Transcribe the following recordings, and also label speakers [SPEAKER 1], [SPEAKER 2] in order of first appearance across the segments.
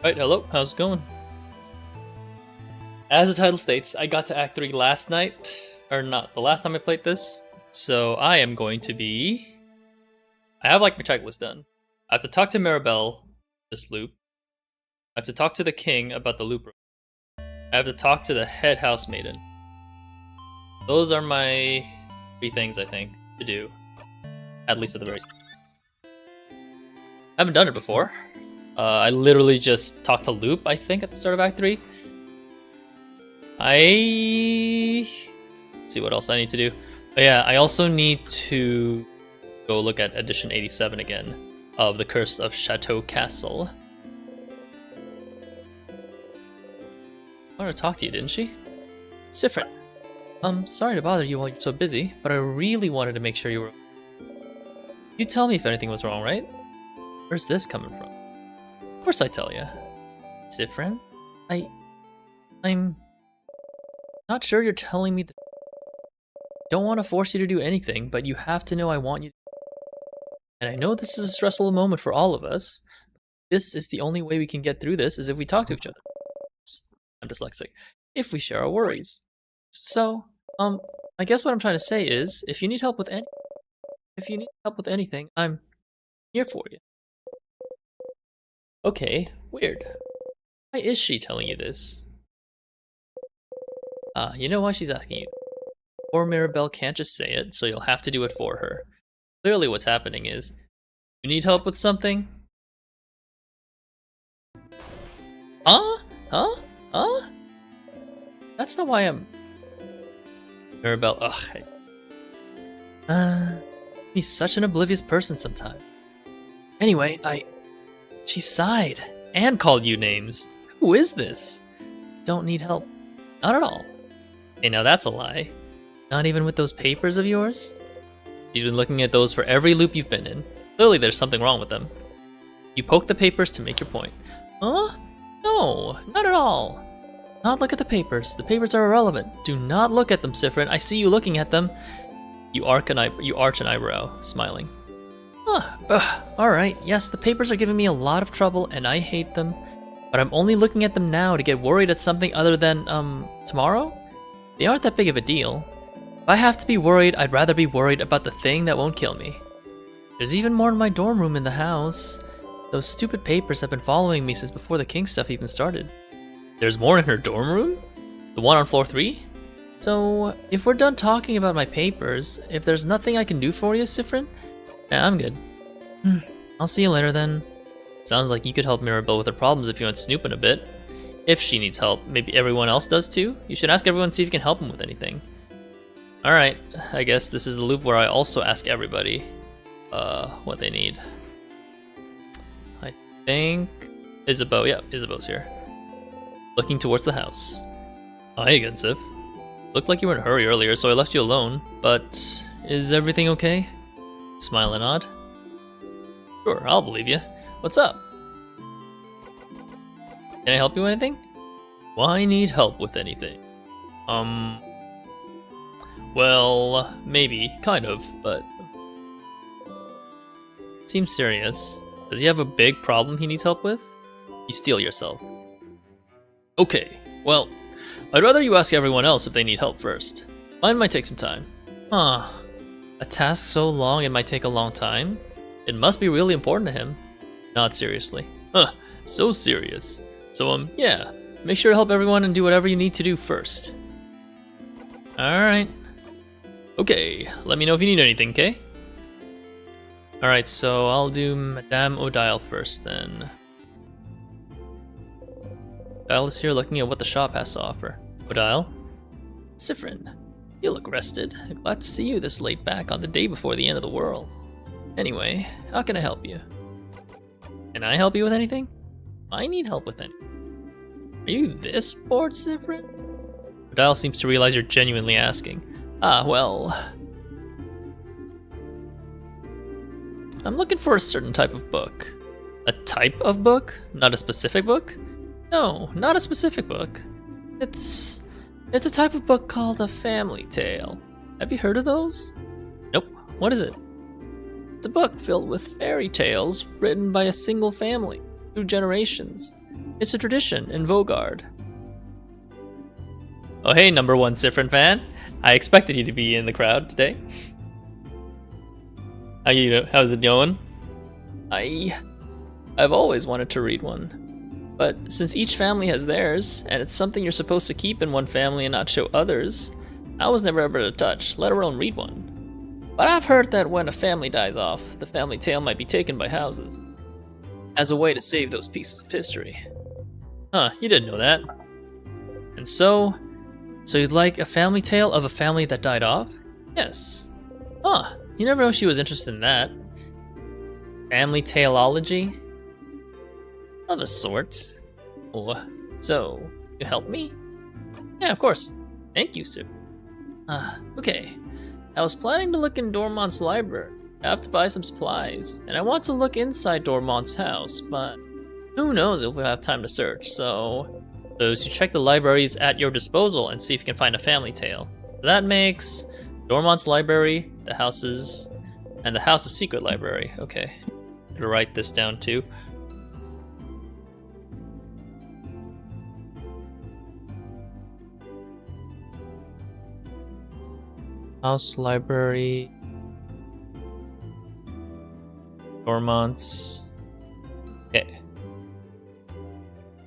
[SPEAKER 1] Right, hello, how's it going? As the title states, I got to Act 3 last night, or not, the last time I played this, so I am going to be... I have like my checklist done. I have to talk to Mirabelle, this loop. I have to talk to the king about the loop. I have to talk to the head housemaiden. Those are my 3 things, I think, to do. At least at the very start. I haven't done it before. I literally just talked to Loop, I think, at the start of Act 3. Let's see what else I need to do. But yeah, I also need to go look at edition 87 again of The Curse of Chateau Castle. I wanted to talk to you, didn't she? Siffrin. Sorry to bother you while you're so busy, but I really wanted to make sure you were... You tell me if anything was wrong, right? Where's this coming from? Of course I tell you. Siffrin? I'm not sure you're telling me that... Don't want to force you to do anything, but you have to know I want you to... And I know this is a stressful moment for all of us. This is the only way we can get through this, is if we talk to each other. I'm dyslexic. If we share our worries. So, I guess what I'm trying to say is, if you need help with anything, I'm here for you. Okay, weird. Why is she telling you this? You know why she's asking you. Poor Mirabelle can't just say it, so you'll have to do it for her. Clearly what's happening is, you need help with something? Huh? That's not why I'm... Mirabelle, he's such an oblivious person sometimes. Anyway, She sighed and called you names. Who is this? Don't need help. Not at all. Hey, now that's a lie. Not even with those papers of yours? You've been looking at those for every loop you've been in. Clearly there's something wrong with them. You poke the papers to make your point. Huh? No, not at all. Not look at the papers. The papers are irrelevant. Do not look at them, Siffrin. I see you looking at them. You arch an eyebrow, smiling. Alright, yes, the papers are giving me a lot of trouble, and I hate them. But I'm only looking at them now to get worried at something other than, tomorrow? They aren't that big of a deal. If I have to be worried, I'd rather be worried about the thing that won't kill me. There's even more in my dorm room in the house. Those stupid papers have been following me since before the King stuff even started. There's more in her dorm room? The one on floor 3? So, if we're done talking about my papers, if there's nothing I can do for you, Siffrin, yeah, I'm good. I'll see you later then. Sounds like you could help Mirabelle with her problems if you went snooping a bit. If she needs help, maybe everyone else does too? You should ask everyone to see if you can help them with anything. Alright, I guess this is the loop where I also ask everybody what they need. I think... Isabeau, yeah, Isabeau's here. Looking towards the house. Hi again, Sif. Looked like you were in a hurry earlier, so I left you alone, but is everything okay? Smile and nod. Sure, I'll believe you. What's up? Can I help you with anything? Why need help with anything? Well, maybe, kind of, but... Seems serious. Does he have a big problem he needs help with? You steal yourself. Okay, well, I'd rather you ask everyone else if they need help first. Mine might take some time. A task so long it might take a long time? It must be really important to him. Not seriously. So serious. So, yeah, make sure to help everyone and do whatever you need to do first. Alright. Okay, let me know if you need anything, okay? Alright, so I'll do Madame Odile first then. Odile is here looking at what the shop has to offer. Odile? Siffrin, you look rested. Glad to see you this late back on the day before the end of the world. Anyway, how can I help you? Can I help you with anything? I need help with anything. Are you this bored, Siffrin? Odile seems to realize you're genuinely asking. Well... I'm looking for a certain type of book. A type of book? Not a specific book? No, not a specific book. It's a type of book called a family tale. Have you heard of those? Nope. What is it? It's a book filled with fairy tales written by a single family through generations. It's a tradition in Vogard. Oh hey, number one Siffrin fan. I expected you to be in the crowd today. How's it going? I've always wanted to read one. But since each family has theirs, and it's something you're supposed to keep in one family and not show others, I was never able to touch, let alone read one. But I've heard that when a family dies off, the family tale might be taken by houses, as a way to save those pieces of history. Huh, you didn't know that. And so you'd like a family tale of a family that died off? Yes. Huh, you never know she was interested in that. Family taleology? Of a sort. Oh, so, you help me? Yeah, of course. Thank you, sir. Okay. I was planning to look in Dormont's library. I have to buy some supplies, and I want to look inside Dormont's house, but who knows if we'll have time to search, so you check the libraries at your disposal and see if you can find a family tale. So that makes Dormont's library, the house's secret library. Okay. I'm gonna write this down too. House library. Dormont's. Okay.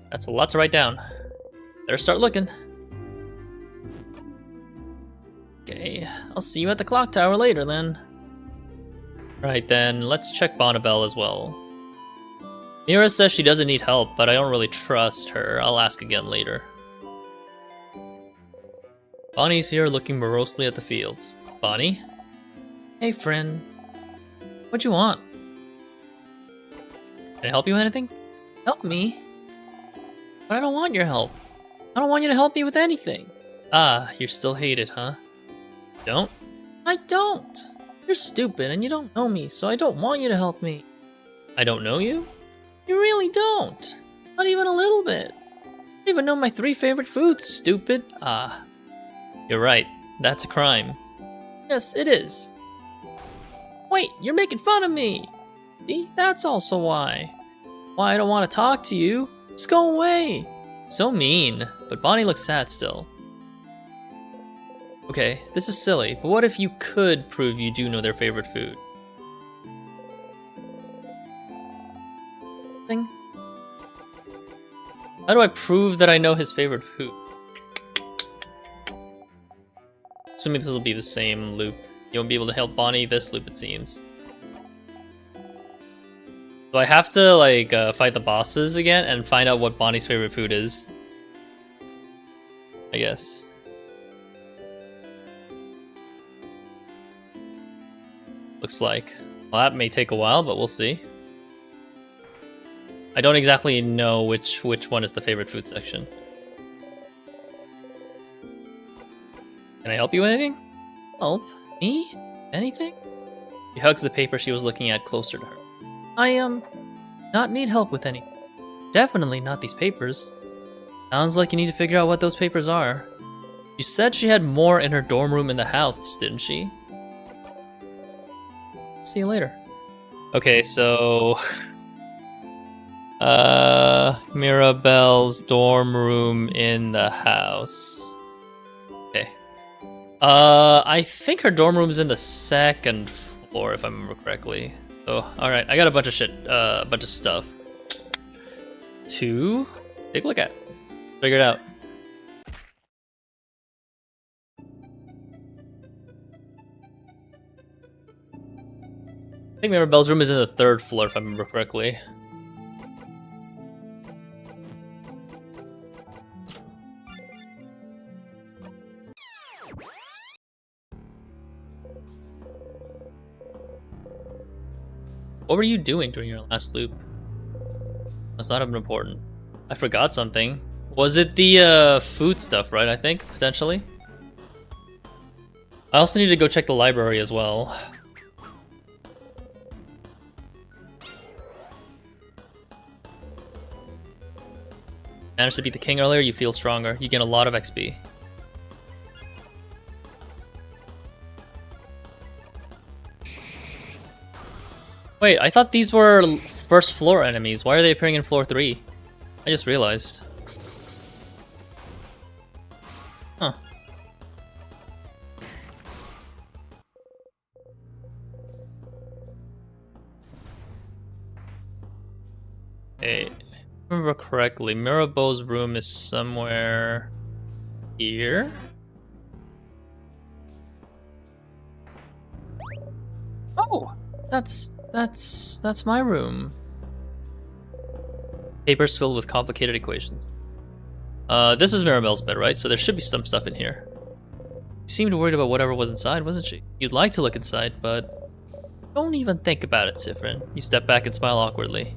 [SPEAKER 1] That's a lot to write down. Better start looking. Okay, I'll see you at the clock tower later then. Right then, let's check Bonnibel as well. Mira says she doesn't need help, but I don't really trust her. I'll ask again later. Bonnie's here looking morosely at the fields. Bonnie? Hey friend. What you want? Can I help you with anything? Help me? But I don't want your help. I don't want you to help me with anything. Ah, you're still hated, huh? Don't? I don't. You're stupid and you don't know me, so I don't want you to help me. I don't know you? You really don't. Not even a little bit. You don't even know my 3 favorite foods, stupid. Ah. You're right. That's a crime. Yes, it is. Wait, you're making fun of me. See, that's also why. Why I don't want to talk to you. Just go away. So mean. But Bonnie looks sad still. Okay, this is silly, but what if you could prove you do know their favorite food? Thing? How do I prove that I know his favorite food? Assuming this will be the same loop. You won't be able to help Bonnie this loop, it seems. So I have to, like, fight the bosses again and find out what Bonnie's favorite food is. I guess. Looks like. Well, that may take a while, but we'll see. I don't exactly know which one is the favorite food section. Can I help you with anything? Help? Me? Anything? She hugs the paper she was looking at closer to her. I, not need help with anything. Definitely not these papers. Sounds like you need to figure out what those papers are. You said she had more in her dorm room in the house, didn't she? See you later. Okay, so... Mirabelle's dorm room in the house. Okay. I think her dorm room's in the 2nd floor, if I remember correctly. So, alright, I got a bunch of shit, bunch of stuff to take a look at. Figure it out. I think Mirabelle's room is in the 3rd floor, if I remember correctly. What were you doing during your last loop? Must not have been important. I forgot something. Was it the food stuff, right? I think, potentially. I also need to go check the library as well. Managed to beat the king earlier, you feel stronger. You gain a lot of XP. Wait, I thought these were 1st floor enemies. Why are they appearing in floor 3? I just realized. Huh. Hey, if I remember correctly, Mirabelle's room is somewhere here. Oh, that's my room. Papers filled with complicated equations. This is Mirabelle's bed, right? So there should be some stuff in here. She seemed worried about whatever was inside, wasn't she? You'd like to look inside, but don't even think about it, Siffrin. You step back and smile awkwardly.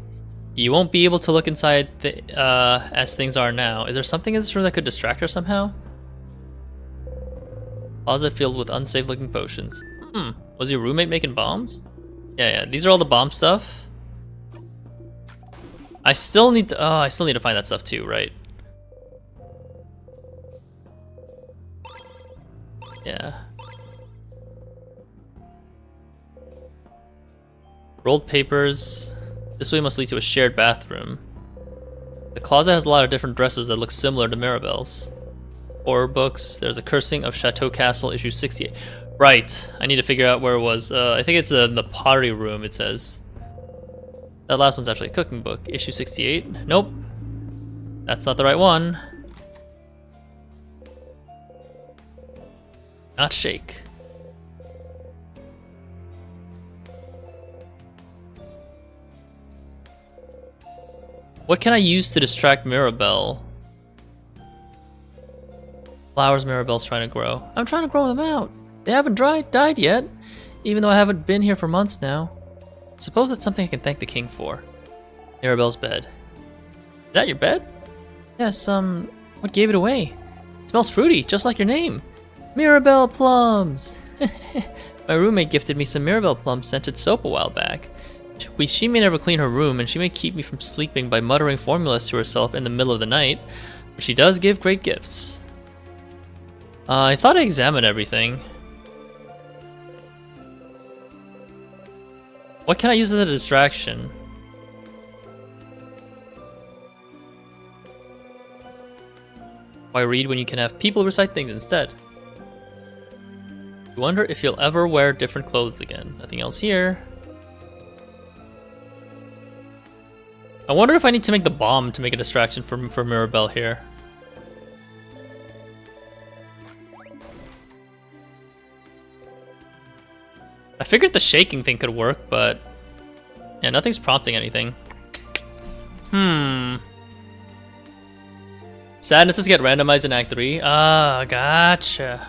[SPEAKER 1] You won't be able to look inside as things are now. Is there something in this room that could distract her somehow? Closet filled with unsafe-looking potions. Was your roommate making bombs? Yeah. These are all the bomb stuff. I still need to. I still need to find that stuff too, right? Yeah. Rolled papers. This way must lead to a shared bathroom. The closet has a lot of different dresses that look similar to Mirabelle's. Horror books. There's a Cursing of Chateau Castle, issue 68. Right. I need to figure out where it was. I think it's the pottery room, it says. That last one's actually a cooking book. Issue 68. Nope. That's not the right one. Not shake. What can I use to distract Mirabelle? Flowers Mirabelle's trying to grow. I'm trying to grow them out. They haven't died yet, even though I haven't been here for months now. Suppose that's something I can thank the king for. Mirabelle's bed. Is that your bed? Yes, what gave it away? It smells fruity, just like your name. Mirabelle plums! My roommate gifted me some Mirabelle plum scented soap a while back. She may never clean her room, and she may keep me from sleeping by muttering formulas to herself in the middle of the night, but she does give great gifts. I thought I examined everything. What can I use as a distraction? Why read when you can have people recite things instead? I wonder if you'll ever wear different clothes again. Nothing else here. I wonder if I need to make the bomb to make a distraction for Mirabelle here. I figured the shaking thing could work, but yeah, nothing's prompting anything. Sadnesses get randomized in Act 3. Ah, gotcha.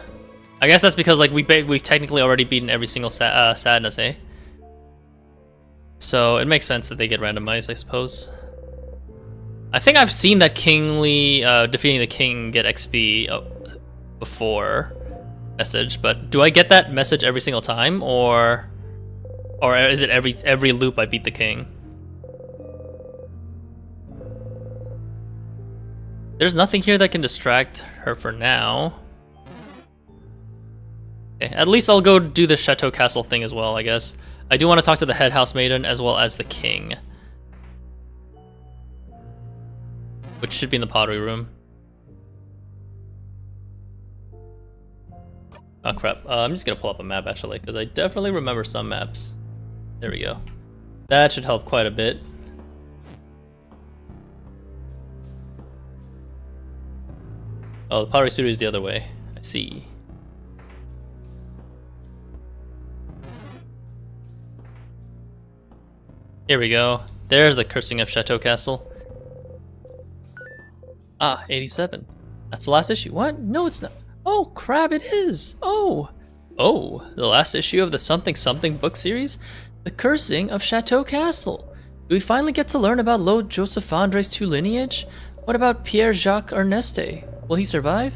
[SPEAKER 1] I guess that's because like we've technically already beaten every single sadness, eh? So it makes sense that they get randomized, I suppose. I think I've seen that kingly defeating the king get XP before message, but do I get that message every single time, or is it every loop I beat the king? There's nothing here that can distract her for now. Okay, at least I'll go do the Chateau Castle thing as well, I guess. I do want to talk to the head house maiden as well as the king, which should be in the pottery room. Oh crap, I'm just gonna pull up a map actually, because I definitely remember some maps. There we go. That should help quite a bit. Oh, the pottery studio is the other way. I see. Here we go. There's the Cursing of Chateau Castle. Ah, 87. That's the last issue. What? No, it's not. Oh, crap, it is. Oh, the last issue of the Something Something book series? The Cursing of Chateau Castle. Do we finally get to learn about Lord Joseph Andre's true lineage? What about Pierre-Jacques Erneste? Will he survive?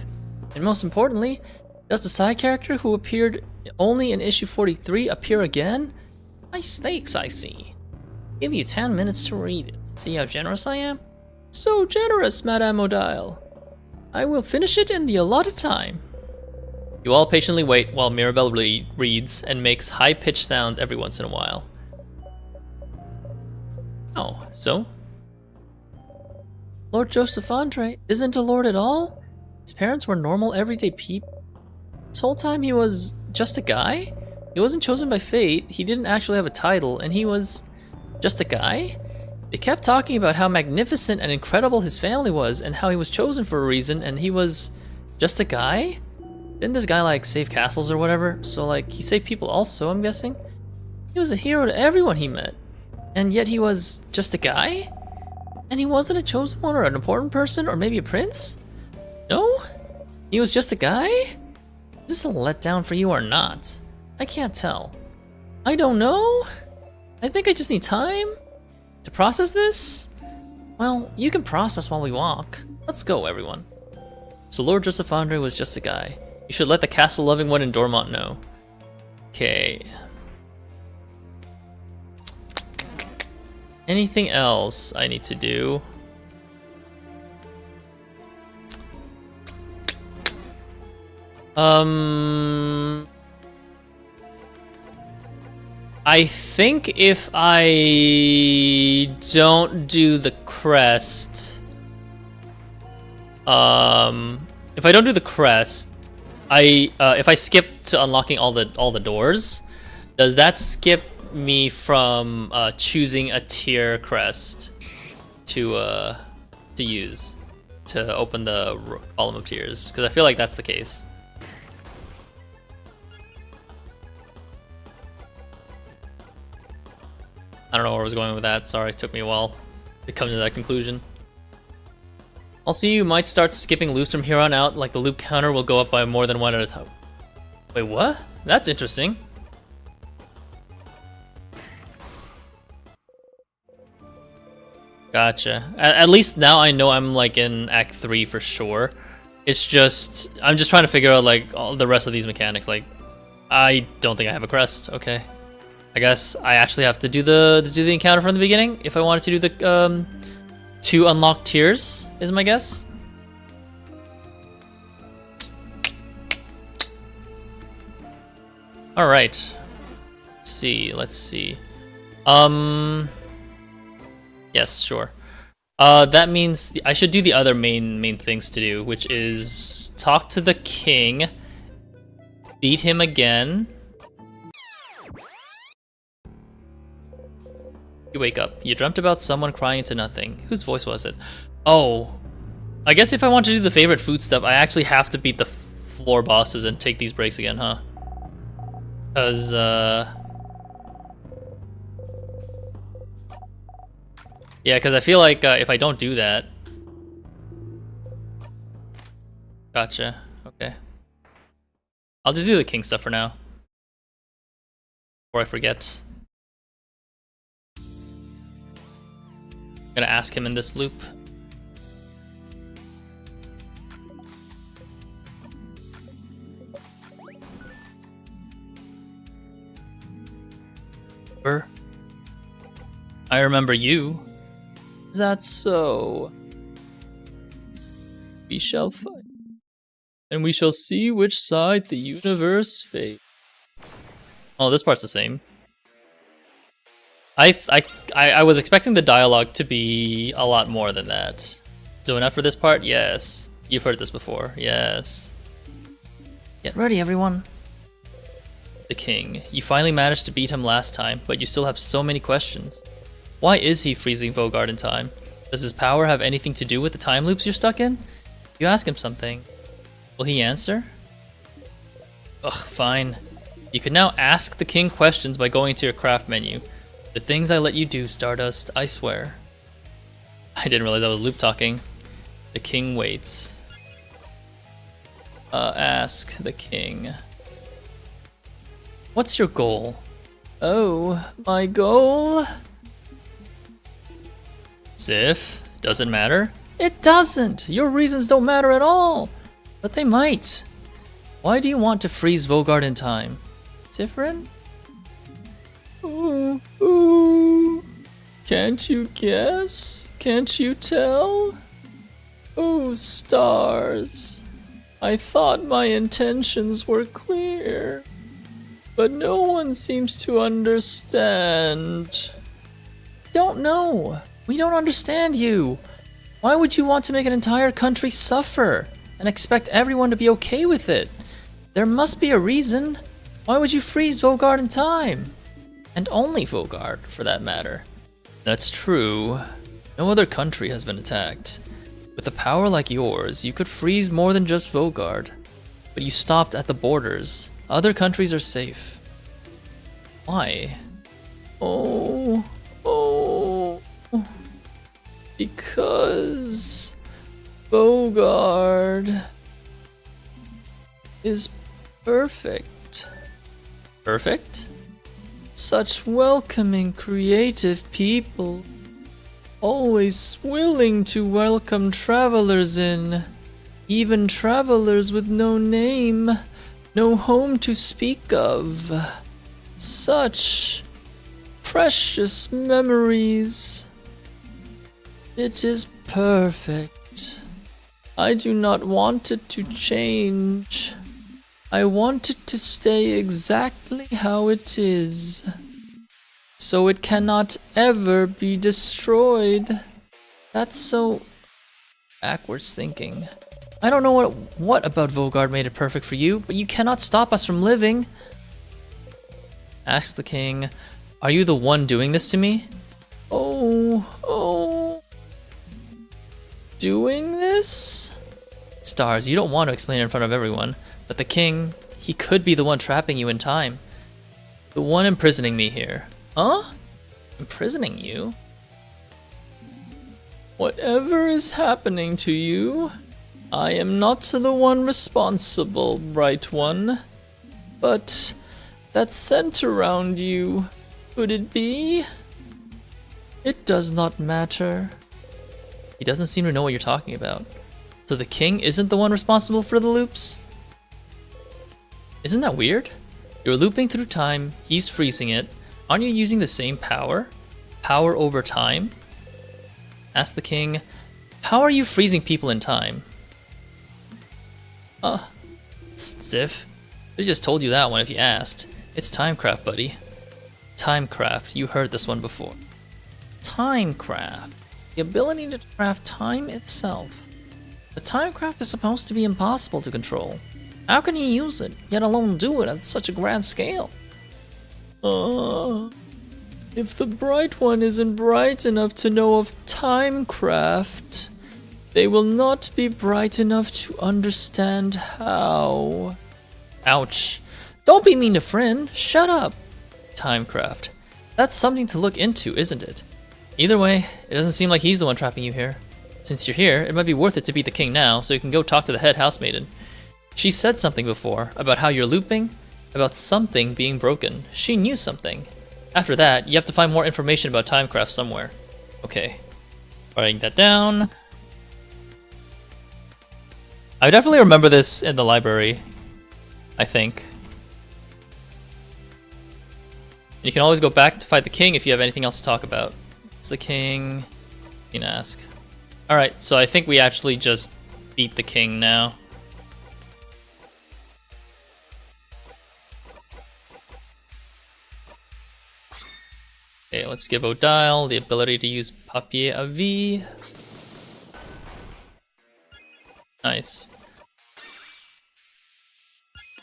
[SPEAKER 1] And most importantly, does the side character who appeared only in issue 43 appear again? My snakes, I see. Give you 10 minutes to read it. See how generous I am? So generous, Madame Odile. I will finish it in the allotted time. You all patiently wait while Mirabelle reads and makes high-pitched sounds every once in a while. Lord Joseph Andre isn't a lord at all? His parents were normal, everyday people? This whole time he was just a guy? He wasn't chosen by fate, he didn't actually have a title, and he was just a guy? They kept talking about how magnificent and incredible his family was, and how he was chosen for a reason, and he was just a guy? Didn't this guy, like, save castles or whatever? So, like, he saved people also, I'm guessing? He was a hero to everyone he met. And yet he was just a guy? And he wasn't a chosen one or an important person or maybe a prince? No? He was just a guy? Is this a letdown for you or not? I can't tell. I don't know? I think I just need time to process this? Well, you can process while we walk. Let's go, everyone. So Lord Joseph Andre was just a guy. You should let the castle-loving one in Dormont know. Okay. Anything else I need to do? I think if I don't do the crest, if I don't do the crest, if I skip to unlocking all the doors, does that skip me from choosing a tier crest to use to open the column of tiers? Because I feel like that's the case. I don't know where I was going with that. Sorry, it took me a while to come to that conclusion. Also, you might start skipping loops from here on out, like the loop counter will go up by more than one at a time. Wait, what? That's interesting. Gotcha. At least now I know I'm like in Act 3 for sure. It's just, I'm just trying to figure out like all the rest of these mechanics. Like, I don't think I have a crest. Okay. I guess I actually have to do the encounter from the beginning if I wanted to do the 2 unlocked tiers, is my guess. All right. Let's see. Yes, sure. That means I should do the other main things to do, which is talk to the king, beat him again. You wake up. You dreamt about someone crying into nothing. Whose voice was it? Oh. I guess if I want to do the favorite food stuff, I actually have to beat the floor bosses and take these breaks again, huh? Because, yeah, because I feel like if I don't do that... Gotcha. Okay. I'll just do the king stuff for now. Before I forget. I'm gonna ask him in this loop. I remember you. Is that so? We shall fight, and we shall see which side the universe faces. Oh, this part's the same. I was expecting the dialogue to be a lot more than that. So enough for this part? Yes. You've heard this before. Yes. Get ready, everyone. The king. You finally managed to beat him last time, but you still have so many questions. Why is he freezing Vaugarde in time? Does his power have anything to do with the time loops you're stuck in? You ask him something. Will he answer? Ugh, fine. You can now ask the king questions by going to your craft menu. The things I let you do, Stardust, I swear. I didn't realize I was loop talking. The king waits. Ask the king. What's your goal? Oh, my goal? Sif, doesn't matter? It doesn't! Your reasons don't matter at all! But they might. Why do you want to freeze Vaugarde in time? Different? Ooh. Can't you guess? Can't you tell? Oh, stars. I thought my intentions were clear, but no one seems to understand. Don't know. We don't understand you. Why would you want to make an entire country suffer and expect everyone to be okay with it? There must be a reason. Why would you freeze Vaugarde in time? And only Vaugarde, for that matter. That's true. No other country has been attacked. With a power like yours, you could freeze more than just Vaugarde. But you stopped at the borders. Other countries are safe. Why? Oh. Because Vaugarde is perfect. Perfect? Such welcoming, creative people. Always willing to welcome travelers in. Even travelers with no name, no home to speak of. Such precious memories. It is perfect. I do not want it to change. I want it to stay exactly how it is. So it cannot ever be destroyed. That's so backwards thinking. I don't know what about Vaugarde made it perfect for you, but you cannot stop us from living. Ask the king, are you the one doing this to me? Oh. Doing this? Stars, you don't want to explain it in front of everyone, but the king, he could be the one trapping you in time. The one imprisoning me here. Huh? Imprisoning you? Whatever is happening to you, I am not the one responsible, Bright One. But that scent around you, could it be? It does not matter. He doesn't seem to know what you're talking about. So the king isn't the one responsible for the loops? Isn't that weird? You're looping through time, he's freezing it. Aren't you using the same power? Power over time? Ask the king, how are you freezing people in time? Sif. I just told you that one if you asked. It's Timecraft, buddy. Timecraft, you heard this one before. Timecraft. The ability to craft time itself. The Timecraft is supposed to be impossible to control. How can he use it, yet alone do it at such a grand scale? If the Bright One isn't bright enough to know of Timecraft, they will not be bright enough to understand how. Ouch. Don't be mean to Friend, shut up. Timecraft. That's something to look into, isn't it? Either way, it doesn't seem like he's the one trapping you here. Since you're here, it might be worth it to beat the king now, so you can go talk to the head housemaiden. She said something before, about how you're looping, about something being broken. She knew something. After that, you have to find more information about Timecraft somewhere. Okay. Writing that down. I definitely remember this in the library, I think. You can always go back to fight the king if you have anything else to talk about. It's the king. You can ask. Alright, so I think we actually just beat the king now. Okay, let's give Odile the ability to use Papier à Vie. Nice.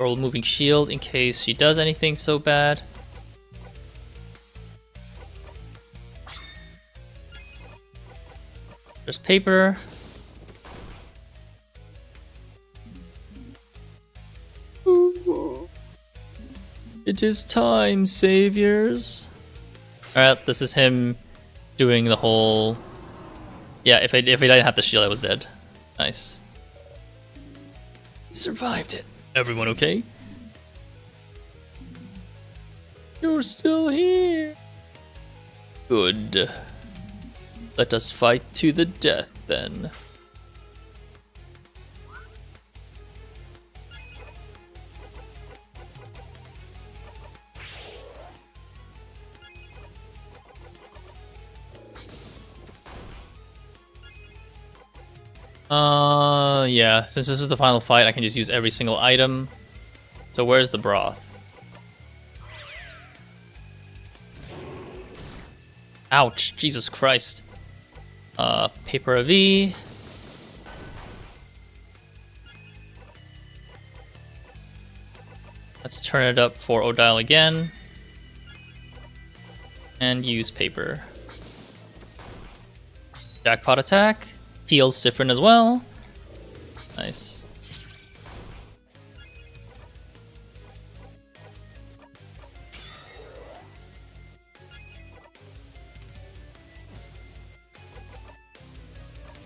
[SPEAKER 1] Roll moving shield in case she does anything so bad. There's paper. Ooh. It is time, saviors. Alright, this is him doing the whole... Yeah, if I didn't have the shield, I was dead. Nice. Survived it. Everyone okay? You're still here. Good. Let us fight to the death, then. Yeah, since this is the final fight, I can just use every single item. So where's the broth? Ouch, Jesus Christ. Paper of V. Let's turn it up for Odile again. And use paper. Jackpot attack. Heals Siffrin as well. Nice.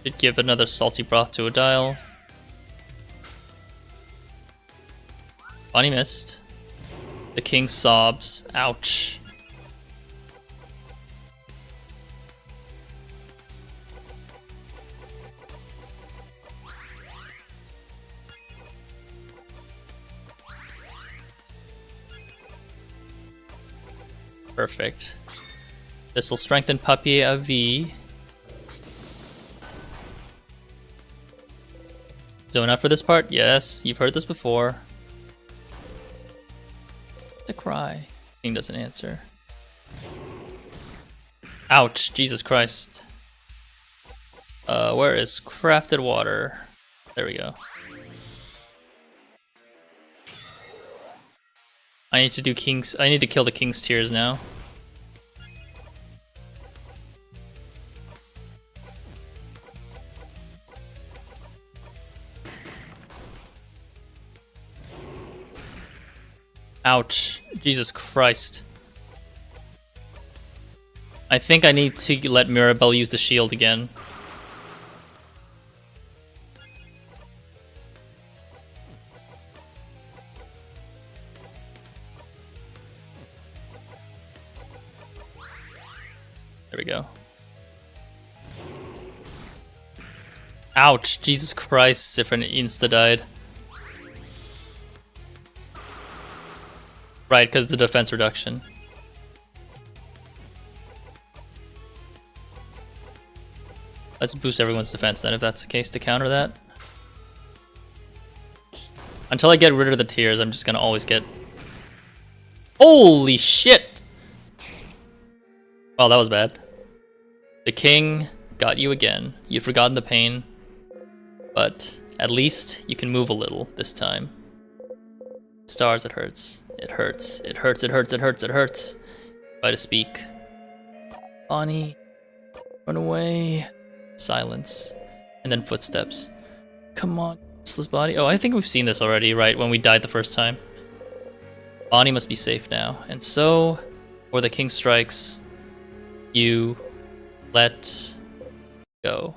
[SPEAKER 1] Should give another salty broth to Odile. Bonnie missed. The king sobs. Ouch. Perfect. This will strengthen Papier V. Zone out for this part? Yes, you've heard this before. To cry. King doesn't answer. Ouch, Jesus Christ. Where is crafted water? There we go. I need to do king's. I need to kill the king's tears now. Ouch. Jesus Christ. I think I need to let Mirabelle use the shield again. There we go. Ouch. Jesus Christ. Siffrin insta-died. Right, because the defense reduction. Let's boost everyone's defense then, if that's the case, to counter that. Until I get rid of the tears, I'm just gonna always get... Holy shit! Wow, that was bad. The king got you again. You've forgotten the pain. But at least you can move a little this time. Stars, it hurts. It hurts. It hurts. It hurts. It hurts. It hurts. Try to speak. Bonnie, run away. Silence. And then footsteps. Come on, useless body. Oh, I think we've seen this already, right? When we died the first time. Bonnie must be safe now. And so, before the king strikes, you let go.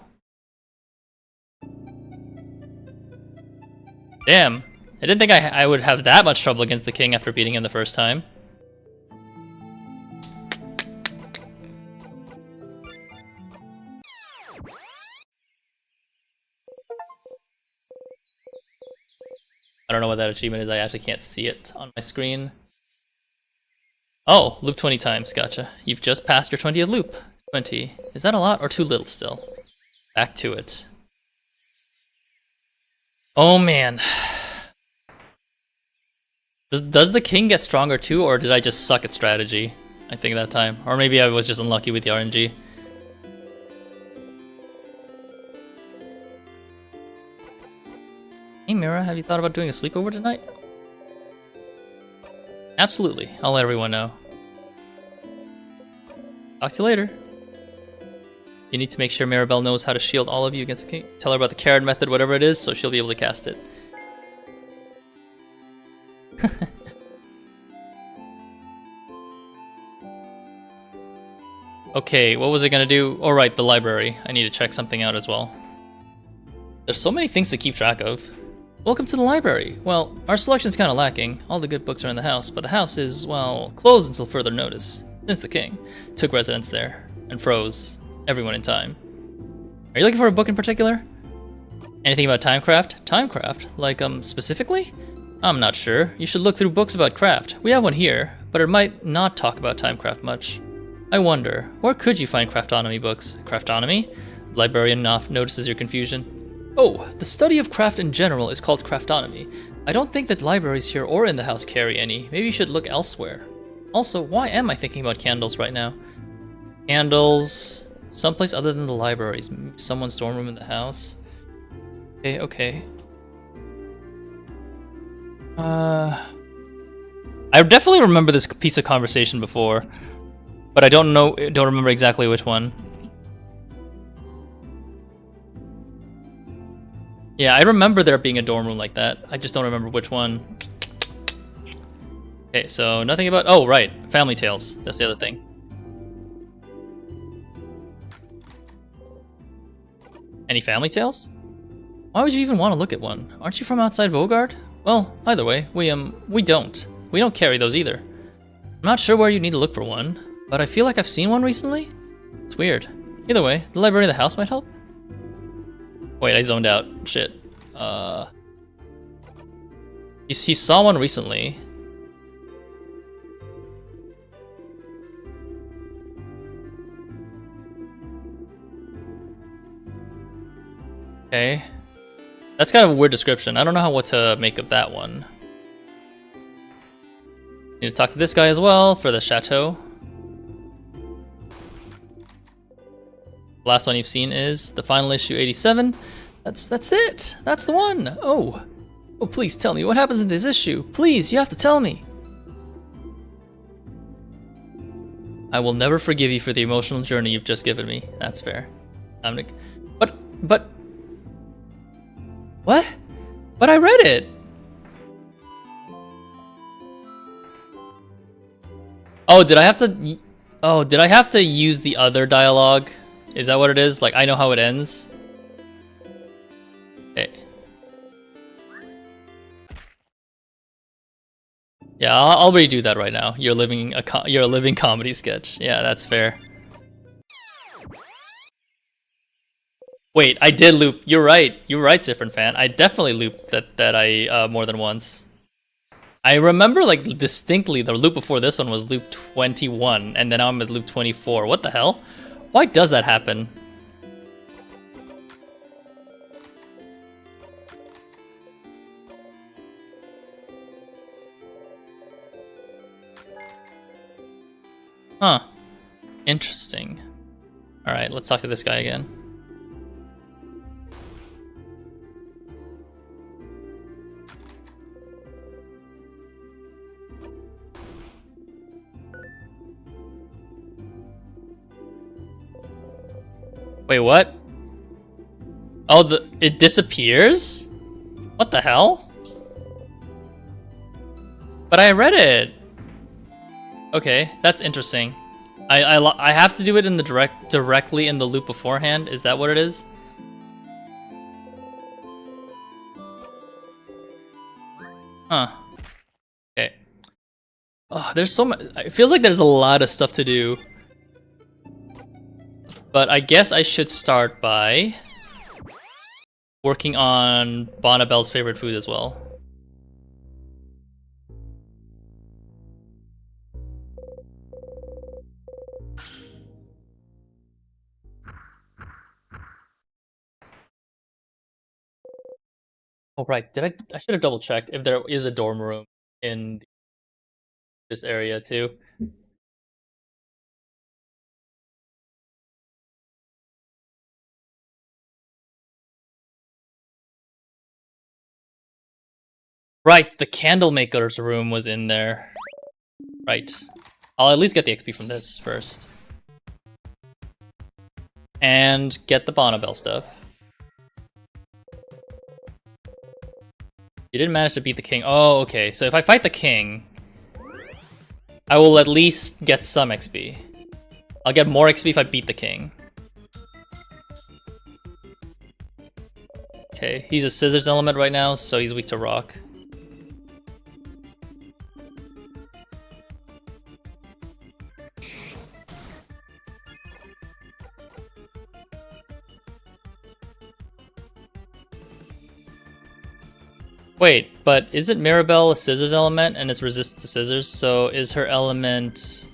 [SPEAKER 1] Damn. I didn't think I would have that much trouble against the king after beating him the first time. I don't know what that achievement is. I actually can't see it on my screen. Oh, loop 20 times. Gotcha. You've just passed your 20th loop. 20. Is that a lot or too little still? Back to it. Oh man. Does the king get stronger too, or did I just suck at strategy? I think that time. Or maybe I was just unlucky with the RNG. Hey Mira, have you thought about doing a sleepover tonight? Absolutely, I'll let everyone know. Talk to you later. You need to make sure Mirabelle knows how to shield all of you against the king. Tell her about the Karen method, whatever it is, so she'll be able to cast it. Okay, what was I gonna do? Oh right, the library. I need to check something out as well. There's so many things to keep track of. Welcome to the library. Well, our selection's kinda lacking. All the good books are in the house, but the house is, well, closed until further notice. Since the king took residence there and froze everyone in time. Are you looking for a book in particular? Anything about Timecraft? Timecraft? Like, specifically? I'm not sure. You should look through books about craft. We have one here, but it might not talk about Timecraft much. I wonder, where could you find craftonomy books? Craftonomy? Librarian notices your confusion. Oh, the study of craft in general is called craftonomy. I don't think that libraries here or in the house carry any. Maybe you should look elsewhere. Also, why am I thinking about candles right now? Candles... Someplace other than the libraries. Someone's dorm room in the house. Okay, okay. I definitely remember this piece of conversation before, but I don't remember exactly which one. Yeah, I remember there being a dorm room like that. I just don't remember which one. Okay, so nothing about... Oh, right. Family Tales. That's the other thing. Any Family Tales? Why would you even want to look at one? Aren't you from outside Vaugarde? Well, either way, we don't. We don't carry those either. I'm not sure where you need to look for one, but I feel like I've seen one recently. It's weird. Either way, the library of the house might help. Wait, I zoned out. Shit. He saw one recently. Okay. That's kind of a weird description. I don't know what to make of that one. Need to talk to this guy as well for the chateau. Last one you've seen is the final issue 87. That's it. That's the one. Oh, please tell me what happens in this issue. Please, you have to tell me. I will never forgive you for the emotional journey you've just given me. That's fair. But what? But I read it. Oh, did I have to? Oh, did I have to use the other dialogue? Is that what it is? Like, I know how it ends. Okay. Yeah, I'll redo that right now. You're a living comedy sketch. Yeah, that's fair. Wait, I did loop. You're right. You're right, Siffrin fan. I definitely looped that more than once. I remember like distinctly the loop before this one was loop 21, and then I'm at loop 24. What the hell? Why does that happen? Huh. Interesting. Alright, let's talk to this guy again. Wait, what? Oh, it disappears? What the hell? But I read it. Okay, that's interesting. I have to do it in the directly in the loop beforehand. Is that what it is? Huh. Okay. Oh, there's so much. It feels like there's a lot of stuff to do. But I guess I should start by working on Bonnabelle's favorite food as well. Oh right, I should have double checked if there is a dorm room in this area too. Right, the candle maker's room was in there. Right. I'll at least get the XP from this first. And get the Bonnabelle stuff. You didn't manage to beat the king. Oh, okay. So if I fight the king, I will at least get some XP. I'll get more XP if I beat the king. Okay, he's a scissors element right now, so he's weak to rock. Wait, but isn't Mirabelle a scissors element and it's resistant to scissors? So is her element...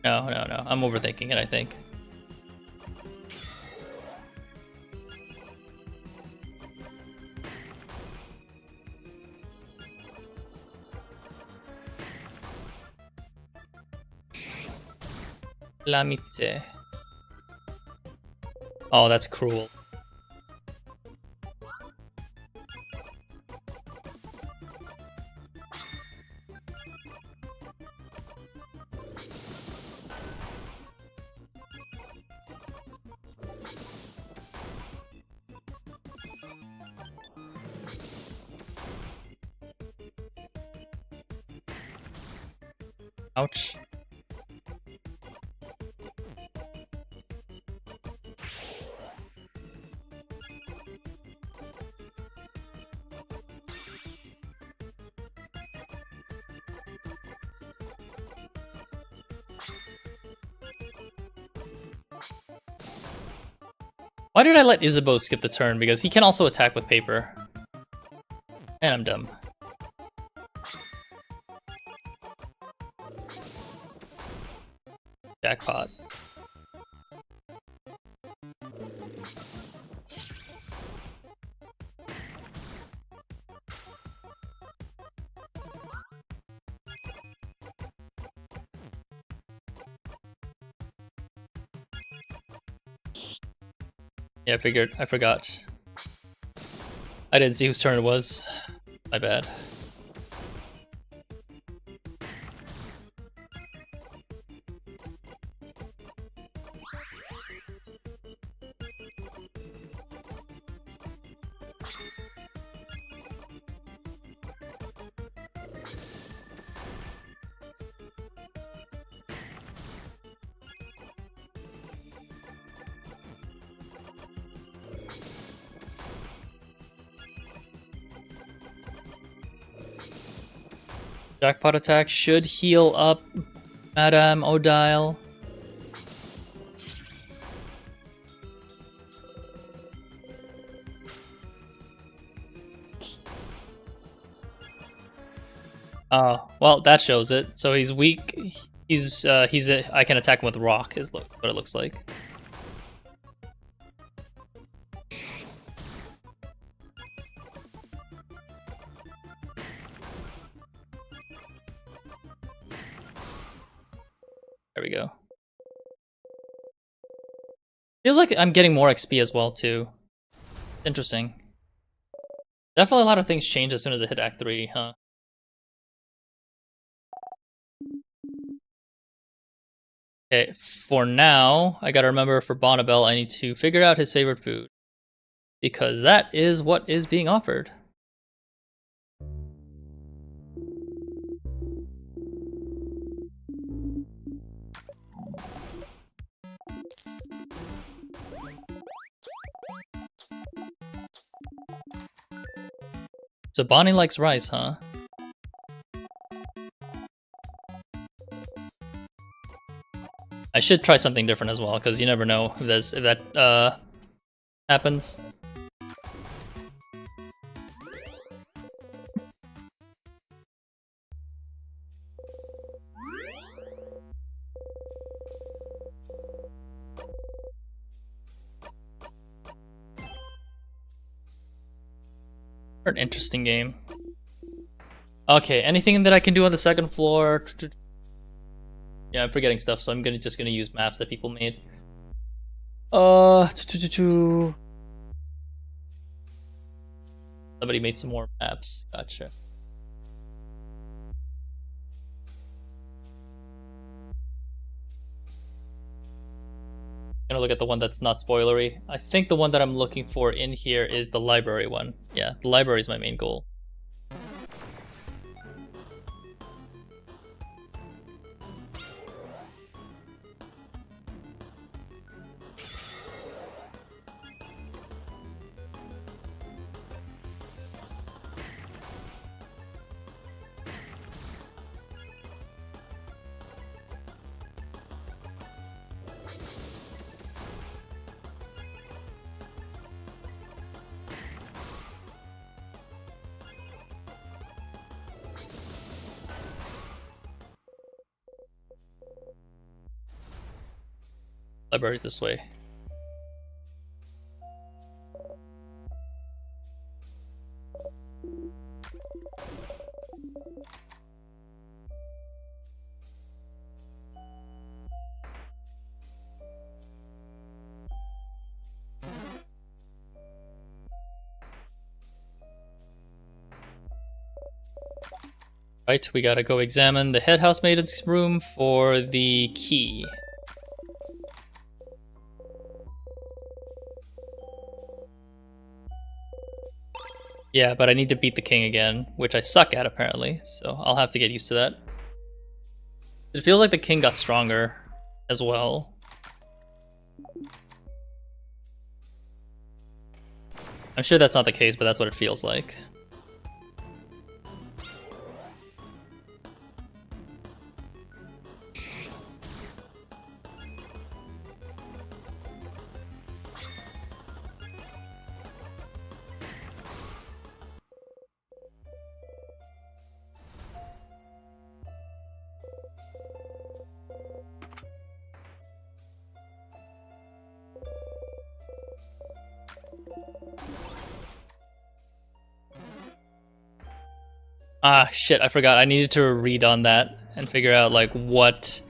[SPEAKER 1] No. I'm overthinking it, I think. L'amitié. Oh, that's cruel. Ouch. Why did I let Isabeau skip the turn? Because he can also attack with paper. And I'm dumb. Jackpot. Yeah, I forgot. I didn't see whose turn it was. My bad. Jackpot attack should heal up Madame Odile. Oh, well, that shows it. So he's weak. I can attack him with rock, is what it looks like. There we go. Feels like I'm getting more XP as well, too. Interesting. Definitely a lot of things change as soon as I hit Act 3, huh? Okay, for now, I gotta remember for Bonnibel, I need to figure out his favorite food. Because that is what is being offered. So Bonnie likes rice, huh? I should try something different as well, because you never know if that happens. An interesting game. Okay, anything that I can do on the second floor? Yeah, I'm forgetting stuff, so I'm just gonna use maps that people made. Somebody made some more maps. Gotcha. Gonna look at the one that's not spoilery. I think the one that I'm looking for in here is the library one. Yeah, the library is my main goal. Library's this way. Right, we gotta go examine the head housemaiden's room for the key. Yeah, but I need to beat the king again, which I suck at apparently, so I'll have to get used to that. It feels like the king got stronger as well. I'm sure that's not the case, but that's what it feels like. Ah, shit, I forgot. I needed to read on that and figure out, like, what,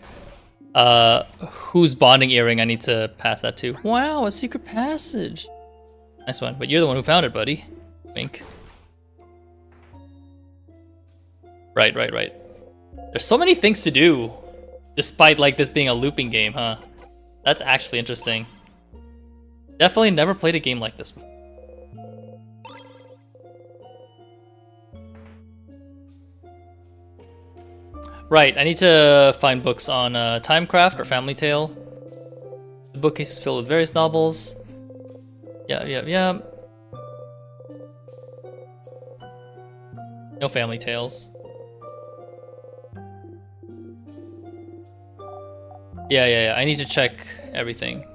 [SPEAKER 1] whose bonding earring I need to pass that to. Wow, a secret passage. Nice one, but you're the one who found it, buddy. Wink. Right. There's so many things to do, despite, like, this being a looping game, huh? That's actually interesting. Definitely never played a game like this before. Right, I need to find books on Timecraft or Family Tale. The bookcase is filled with various novels. Yeah. No Family Tales. Yeah. I need to check everything.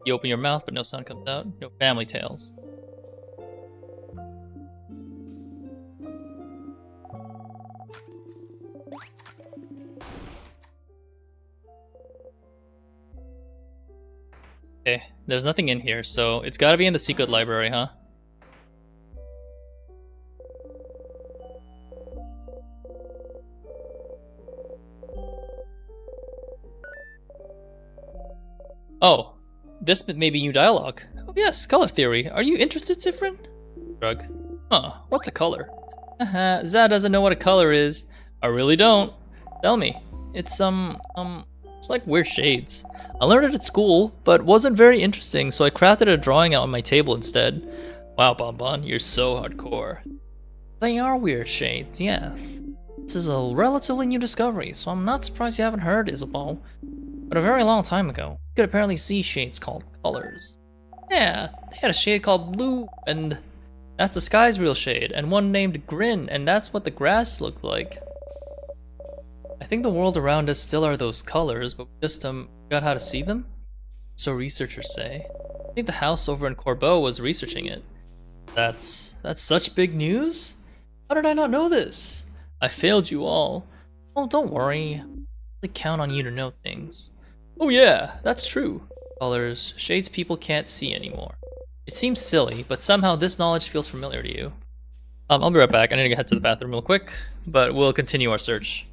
[SPEAKER 1] You open your mouth, but no sound comes out. No Family Tales. Okay, there's nothing in here, so it's gotta be in the secret library, huh? Oh, this may be new dialogue. Oh yes, color theory. Are you interested, Siffrin? Shrug. Huh, what's a color? Haha, Za doesn't know what a color is. I really don't. Tell me. It's like weird shades. I learned it at school, but wasn't very interesting, so I crafted a drawing out on my table instead. Wow, Bonbon, you're so hardcore. They are weird shades, yes. This is a relatively new discovery, so I'm not surprised you haven't heard, Isabel. But a very long time ago, you could apparently see shades called colors. Yeah, they had a shade called blue, and that's the sky's real shade, and one named Grin, and that's what the grass looked like. I think the world around us still are those colors, but we just forgot how to see them? So researchers say. I think the house over in Corbeau was researching it. That's such big news? How did I not know this? I failed you all. Oh, don't worry. I count on you to know things. Oh yeah, that's true. Colors, shades people can't see anymore. It seems silly, but somehow this knowledge feels familiar to you. I'll be right back. I need to head to the bathroom real quick, but we'll continue our search.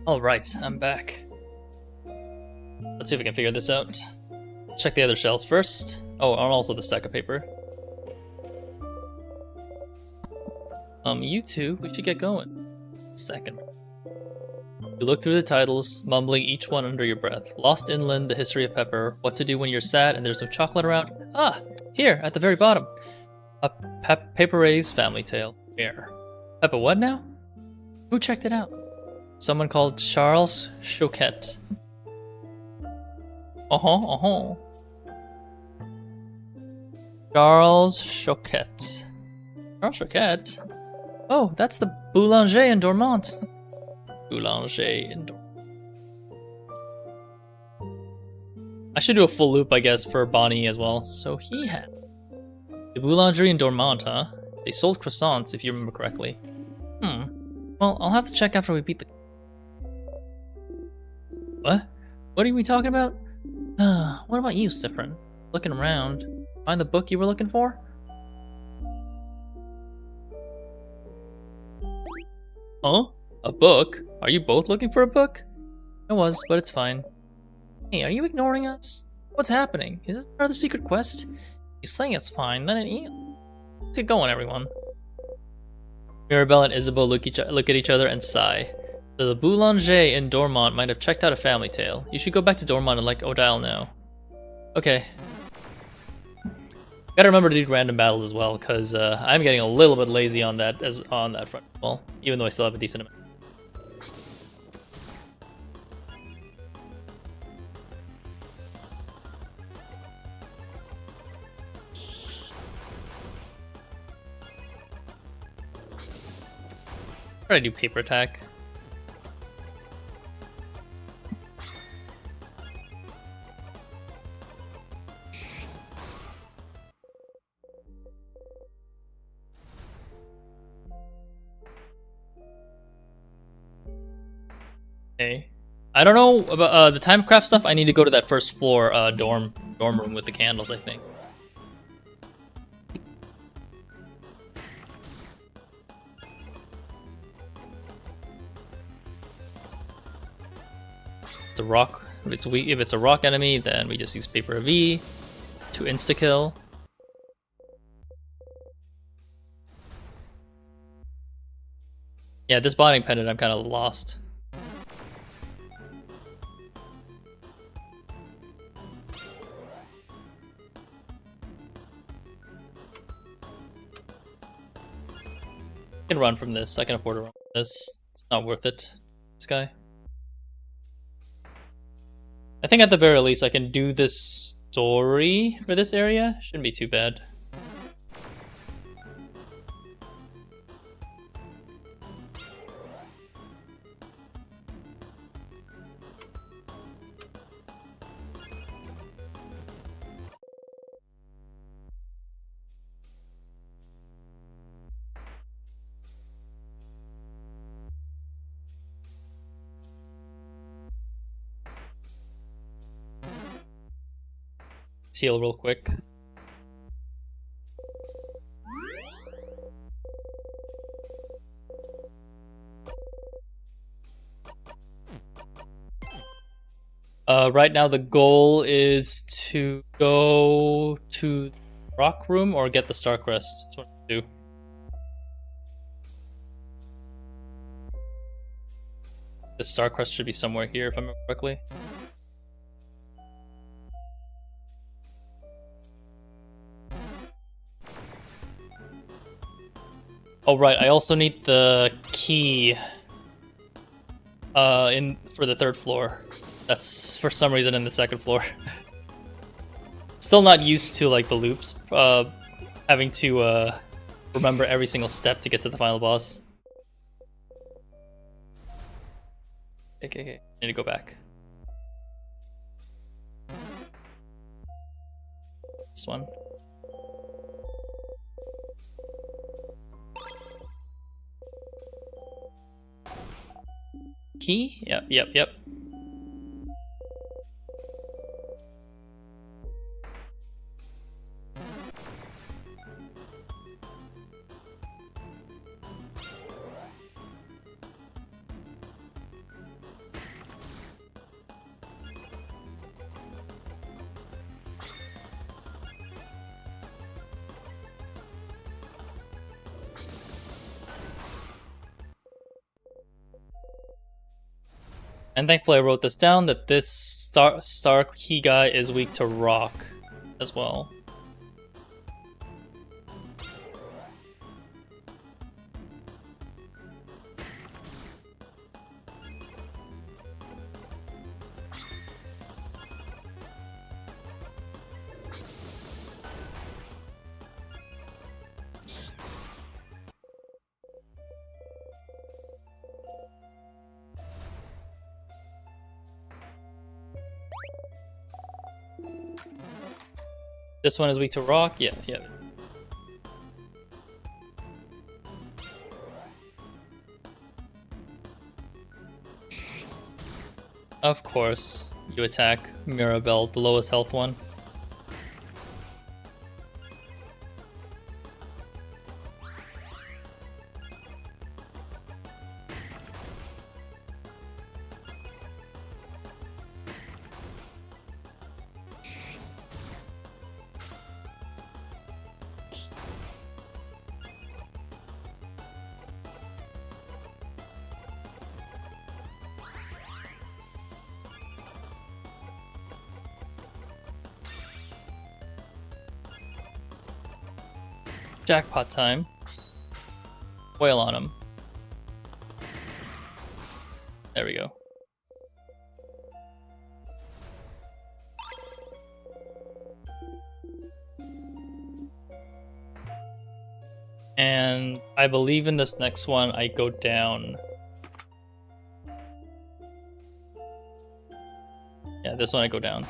[SPEAKER 1] Alright, I'm back. Let's see if we can figure this out. Check the other shelves first. Oh, and also the stack of paper. You two, we should get going. Second. You look through the titles, mumbling each one under your breath. Lost Inland, The History of Pepper, What to Do When You're Sad and There's No Chocolate Around. Ah! Here, at the very bottom. A Paper Ray's Family Tale. Here. Peppa what now? Who checked it out? Someone called Charles Choquette. Charles Choquette. Charles Choquette? Oh, that's the Boulanger in Dormont. Boulanger in Dormont. I should do a full loop, I guess, for Bonnie as well. So he had the Boulangerie in Dormont, huh? They sold croissants, if you remember correctly. Well, I'll have to check after we beat the... What? What are we talking about? What about you, Sifrin? Looking around. Find the book you were looking for? Huh? A book? Are you both looking for a book? I was, but it's fine. Hey, are you ignoring us? What's happening? Is this another secret quest? You're saying it's fine, then it ain't. Let's get going, everyone. Mirabelle and Isabeau look at each other and sigh. So the Boulanger in Dormont might have checked out A Family Tale. You should go back to Dormont and let Odile know. Okay. Gotta remember to do random battles as well, because I'm getting a little bit lazy on that front. Well, even though I still have a decent amount. Try to do paper attack. Okay. I don't know about the timecraft stuff. I need to go to that first floor dorm room with the candles, I think. It's a rock. If it's a rock enemy, then we just use Paper V to insta kill. Yeah, this bonding pendant, I'm kind of lost. I can run from this. I can afford to run from this. It's not worth it. This guy. I think at the very least I can do this story for this area. Shouldn't be too bad. Heal real quick. Right now the goal is to go to the rock room or get the Star Crest. That's what I do. The Star Crest should be somewhere here if I remember correctly. Oh right, I also need the key for the third floor. That's for some reason in the second floor. Still not used to like the loops, having to remember every single step to get to the final boss. Okay, I need to go back. This one. Key? Yep. And thankfully I wrote this down, that this star key guy is weak to rock as well. This one is weak to rock? Yeah. Of course, you attack Mirabelle, the lowest health one. Jackpot time. Wail on him. There we go. And I believe in this next one I go down. Yeah, this one I go down.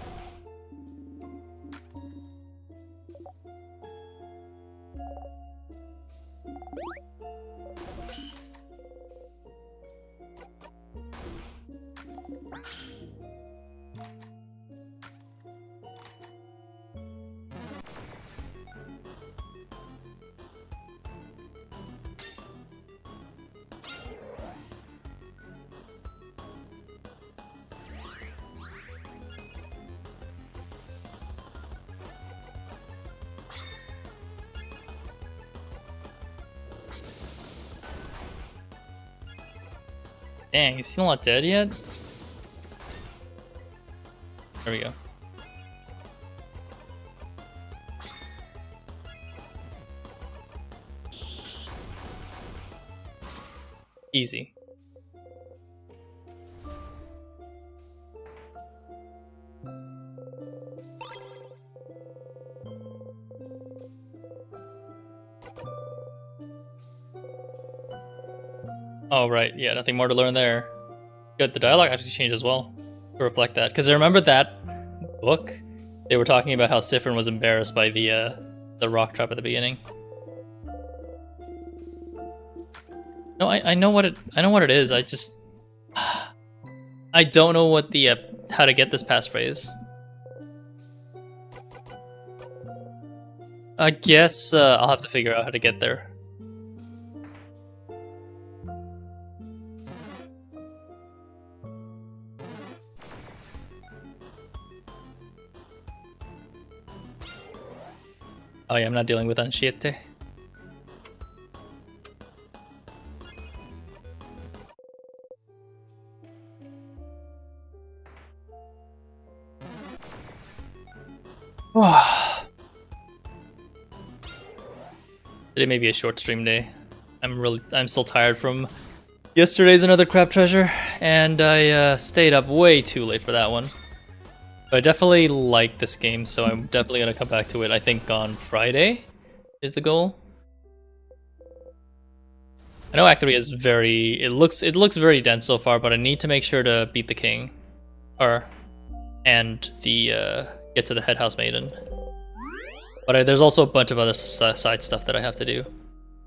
[SPEAKER 1] Dang, he's still not dead yet? There we go. Easy. Oh, right. Yeah, nothing more to learn there. Good. The dialogue actually changed as well to reflect that. Because I remember that book, they were talking about how Siffrin was embarrassed by the rock trap at the beginning. No, I know what it is. I just I don't know what the how to get this passphrase. I guess I'll have to figure out how to get there. Oh yeah, I'm not dealing with Anchiette. Today may be a short stream day. I'm still tired from yesterday's Another Crab Treasure, and I stayed up way too late for that one. But I definitely like this game, so I'm definitely gonna come back to it. I think on Friday is the goal. I know Act 3 is very it looks very dense so far, but I need to make sure to beat the king, and the get to the head house maiden. But there's also a bunch of other side stuff that I have to do,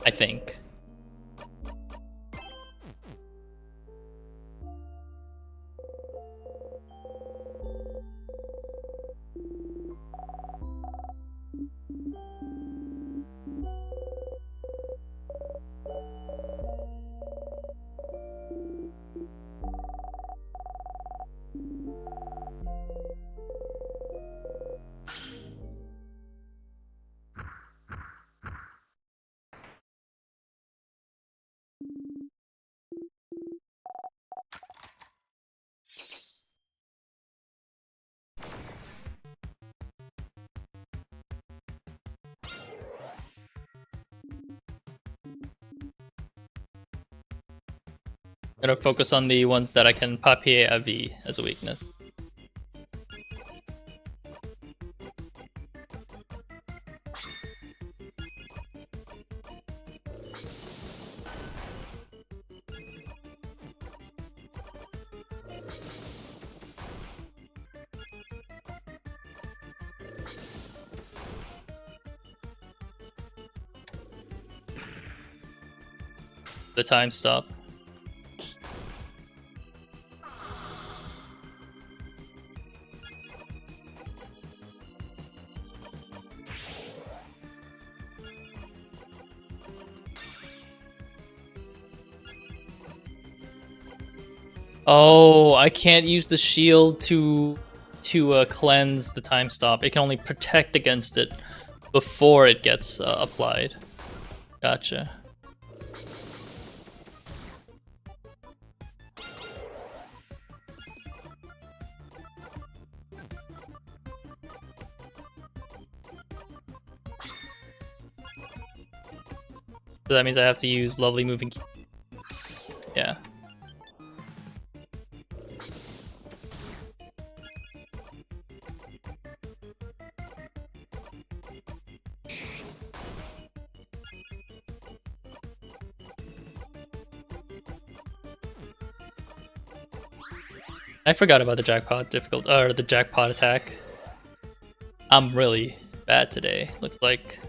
[SPEAKER 1] I think. Gonna focus on the ones that I can papier à vie as a weakness. The time stop. Oh, I can't use the shield to cleanse the time stop. It can only protect against it before it gets applied. Gotcha. So that means I have to use lovely moving key. Yeah. I forgot about the jackpot or the jackpot attack. I'm really bad today. Looks like.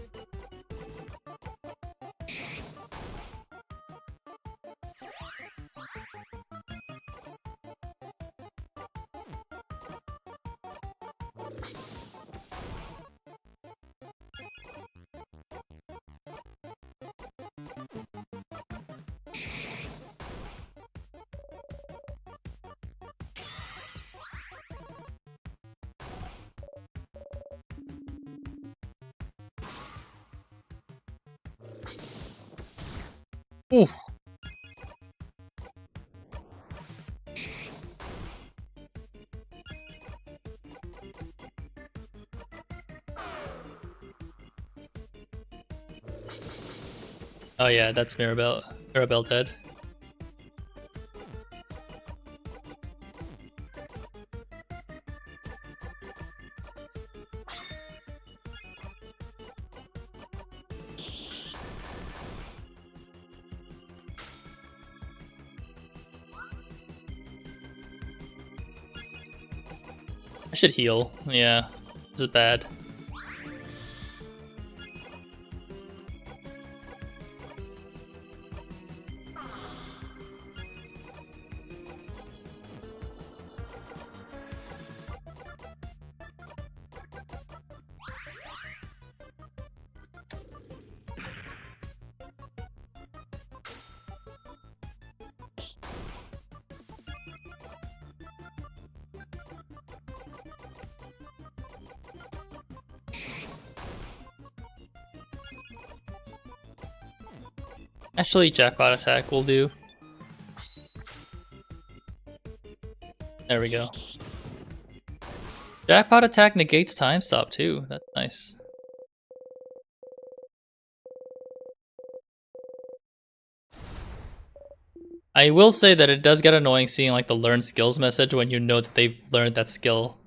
[SPEAKER 1] Ooh. Oh yeah, that's Mirabelle. Mirabelle dead. I should heal. Yeah, this is bad. Actually, jackpot attack will do. There we go. Jackpot attack negates time stop too. That's nice. I will say that it does get annoying seeing like the learn skills message when you know that they've learned that skill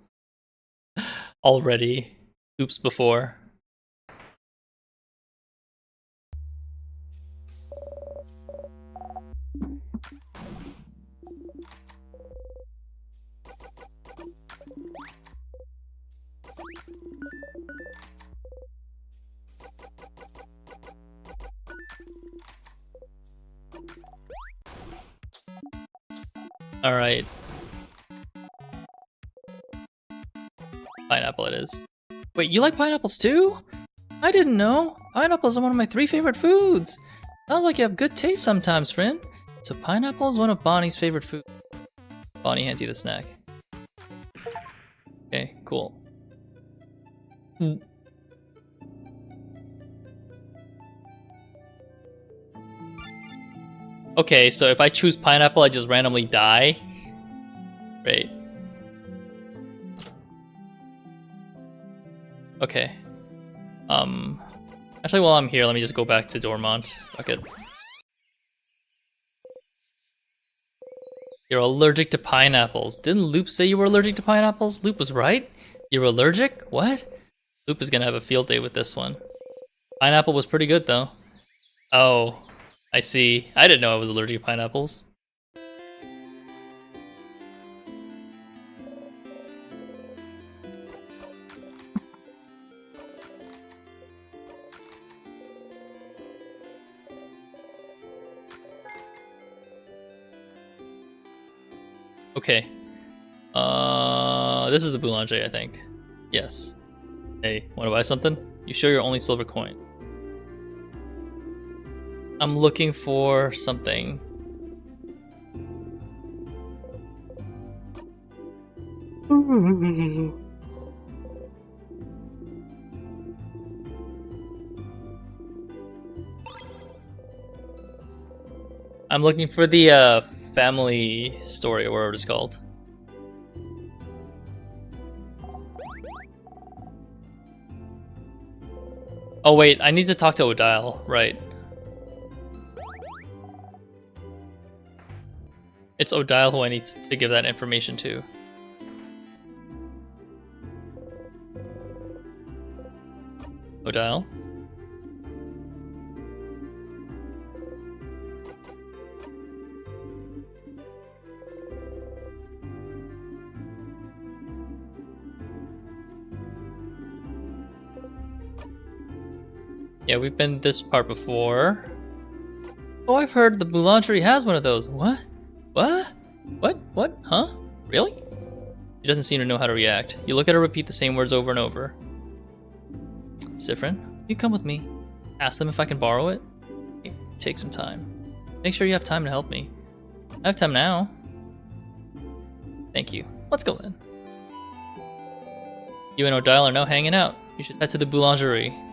[SPEAKER 1] already. Oops, before. Alright. Pineapple it is. Wait, you like pineapples too? I didn't know. Pineapples are one of my 3 favorite foods. Sounds like you have good taste sometimes, friend. So pineapple is one of Bonnie's favorite foods. Bonnie hands you the snack. Okay, cool. Okay, so if I choose pineapple, I just randomly die? Great. Okay. Actually, while I'm here, let me just go back to Dormont. Fuck it. You're allergic to pineapples. Didn't Loop say you were allergic to pineapples? Loop was right? You're allergic? What? Loop is gonna have a field day with this one. Pineapple was pretty good though. Oh, I see. I didn't know I was allergic to pineapples. Okay. This is the Boulanger, I think. Yes. Hey, wanna buy something? You show your only silver coin. I'm looking for something. I'm looking for the family story or whatever it's called. Oh wait, I need to talk to Odile, right. It's Odile who I need to give that information to. Odile? Yeah, we've been this part before. Oh, I've heard the Boulangerie has one of those. What? What? What? What? Huh? Really? She doesn't seem to know how to react. You look at her repeat the same words over and over. Siffrin, you come with me. Ask them if I can borrow it. Take some time. Make sure you have time to help me. I have time now. Thank you. Let's go then. You and Odile are now hanging out. You should head to the Boulangerie.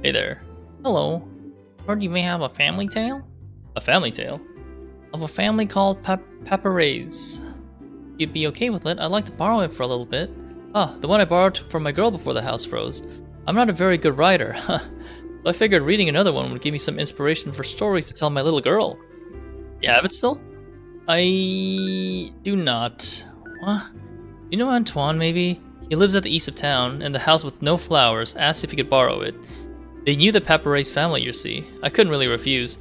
[SPEAKER 1] Hey there. Hello. Heard you may have a family tale? A family tale? Of a family called Paparazzi. You'd be okay with it. I'd like to borrow it for a little bit. Ah, the one I borrowed from my girl before the house froze. I'm not a very good writer, huh? So I figured reading another one would give me some inspiration for stories to tell my little girl. You have it still? I do not. What? You know Antoine, maybe? He lives at the east of town, in the house with no flowers, asked if he could borrow it. They knew the Paparazzi family, you see. I couldn't really refuse.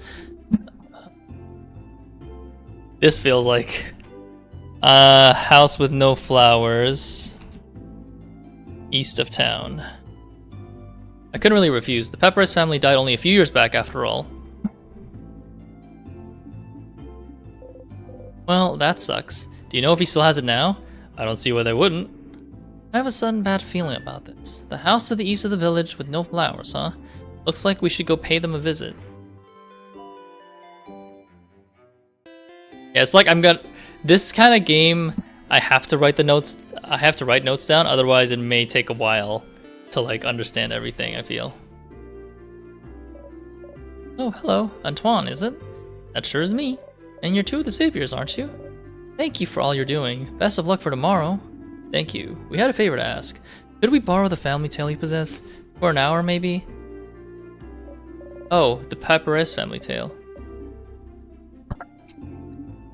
[SPEAKER 1] This feels like a house with no flowers, east of town. I couldn't really refuse. The Paparazzi family died only a few years back, after all. Well, that sucks. Do you know if he still has it now? I don't see why they wouldn't. I have a sudden bad feeling about this. The house to the east of the village with no flowers, huh? Looks like we should go pay them a visit. Yeah, it's like I'm gonna... This kind of game, I have to write the notes... I have to write notes down, otherwise it may take a while to, like, understand everything, I feel. Oh, hello. Antoine, is it? That sure is me. And you're two of the saviors, aren't you? Thank you for all you're doing. Best of luck for tomorrow. Thank you. We had a favor to ask. Could we borrow the family tale you possess? For an hour, maybe? Oh, the Paparazzi family tale.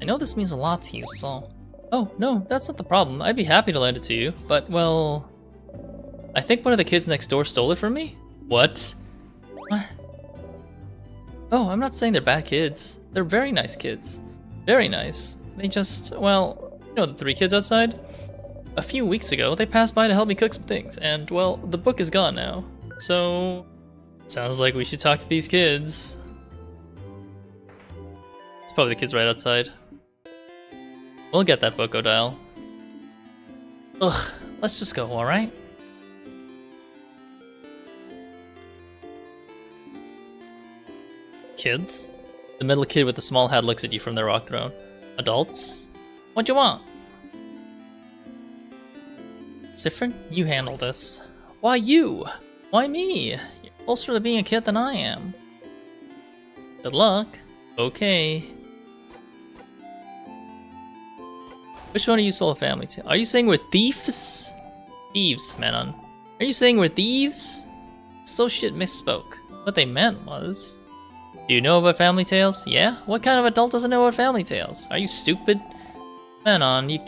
[SPEAKER 1] I know this means a lot to you, so... Oh, no, that's not the problem. I'd be happy to lend it to you, but, well... I think one of the kids next door stole it from me? What? What? Oh, I'm not saying they're bad kids. They're very nice kids. Very nice. They just, well, you know the three kids outside? A few weeks ago, they passed by to help me cook some things, and, well, the book is gone now. So... Sounds like we should talk to these kids. It's probably the kids right outside. We'll get that book, Odile. Ugh, let's just go, alright? Kids? The middle kid with the small hat looks at you from their rock throne. Adults? What do you want? Siffrin, you handle this. Why you? Why me? You're closer to being a kid than I am. Good luck. Okay. Which one of you stole a family to? Are you saying we're thieves? Thieves, Manon. Are you saying we're thieves? Associate misspoke. What they meant was... Do you know about Family Tales? Yeah? What kind of adult doesn't know about Family Tales? Are you stupid? Manon, you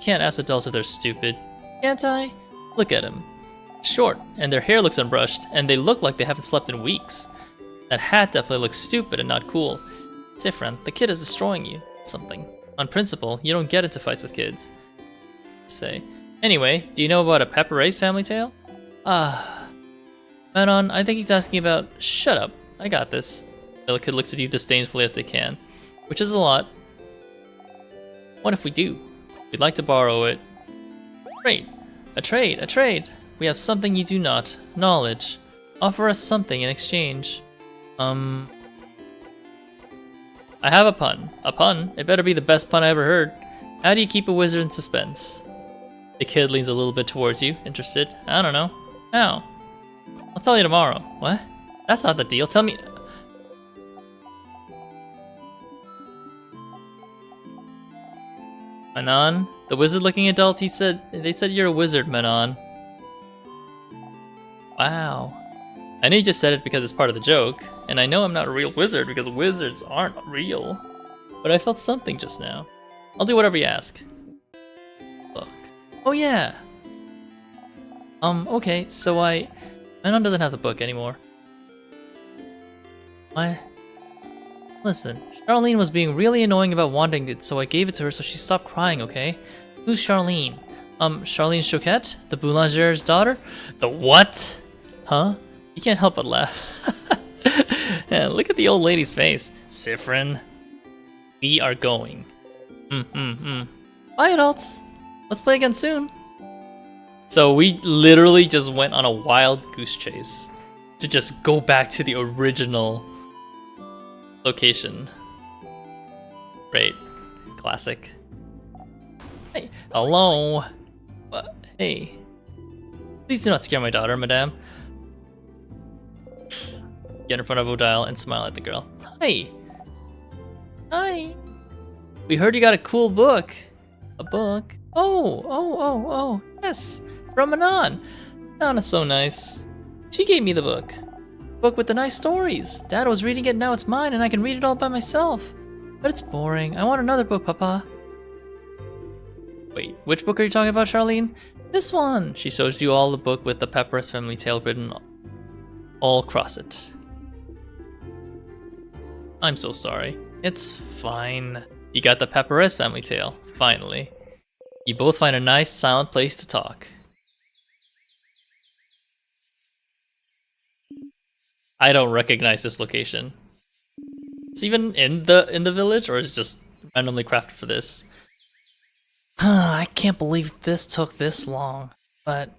[SPEAKER 1] can't ask adults if they're stupid. Can't I? Look at them. Short, and their hair looks unbrushed, and they look like they haven't slept in weeks. That hat definitely looks stupid and not cool. Siffran, the kid is destroying you. Something. On principle, you don't get into fights with kids. Say. Anyway, do you know about a Pepper Race Family Tale? Manon, I think he's asking about... Shut up. I got this. The kid looks at you disdainfully as they can. Which is a lot. What if we do? We'd like to borrow it. Trade. A trade. A trade. We have something you do not. Knowledge. Offer us something in exchange. I have a pun. A pun? It better be the best pun I ever heard. How do you keep a wizard in suspense? The kid leans a little bit towards you, interested. I don't know. How? I'll tell you tomorrow. What? That's not the deal. Tell me... Manon? The wizard-looking adult, they said you're a wizard, Manon. Wow. I know you just said it because it's part of the joke, and I know I'm not a real wizard because wizards aren't real. But I felt something just now. I'll do whatever you ask. Look. Oh yeah! Okay, so Manon doesn't have the book anymore. What? Listen, Charlene was being really annoying about wanting it, so I gave it to her so she stopped crying, okay? Who's Charlene? Charlene Choquette? The boulanger's daughter? The what? Huh? You can't help but laugh. Yeah, look at the old lady's face. Siffran. We are going. Bye, adults. Let's play again soon. So we literally just went on a wild goose chase to just go back to the original location. Great. Classic. Hey, hello. Hey. Please do not scare my daughter, madame. Get in front of Odile and smile at the girl. Hi. Hi. We heard you got a cool book. A book? Oh, yes. From Manon. Manon is so nice. She gave me the book. Book with the nice stories. Dad was reading it, now it's mine, and I can read it all by myself. But it's boring. I want another book, Papa. Wait, which book are you talking about, Charlene? This one. She shows you all the book with the Pepperas Family Tale written all across it. I'm so sorry. It's fine. You got the Pepperas Family Tale, finally. You both find a nice, silent place to talk. I don't recognize this location. It's even in the village, or is it just randomly crafted for this? I can't believe this took this long, but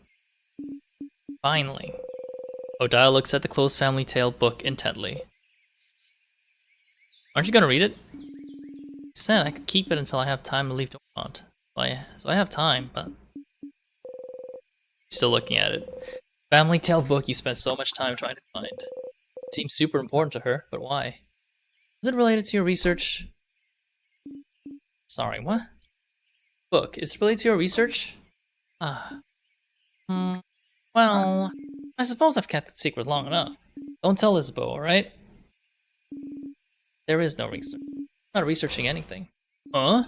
[SPEAKER 1] finally. Odile looks at the closed Family Tale book intently. Aren't you gonna read it? I said I could keep it until I have time to leave Dormont. So I have time, but still looking at it. Family Tale book you spent so much time trying to find. It seems super important to her, but why? Is it related to your research? Sorry, what? Book, is it related to your research? Well, I suppose I've kept it secret long enough. Don't tell Isabeau, alright? There is no research. I'm not researching anything. Huh?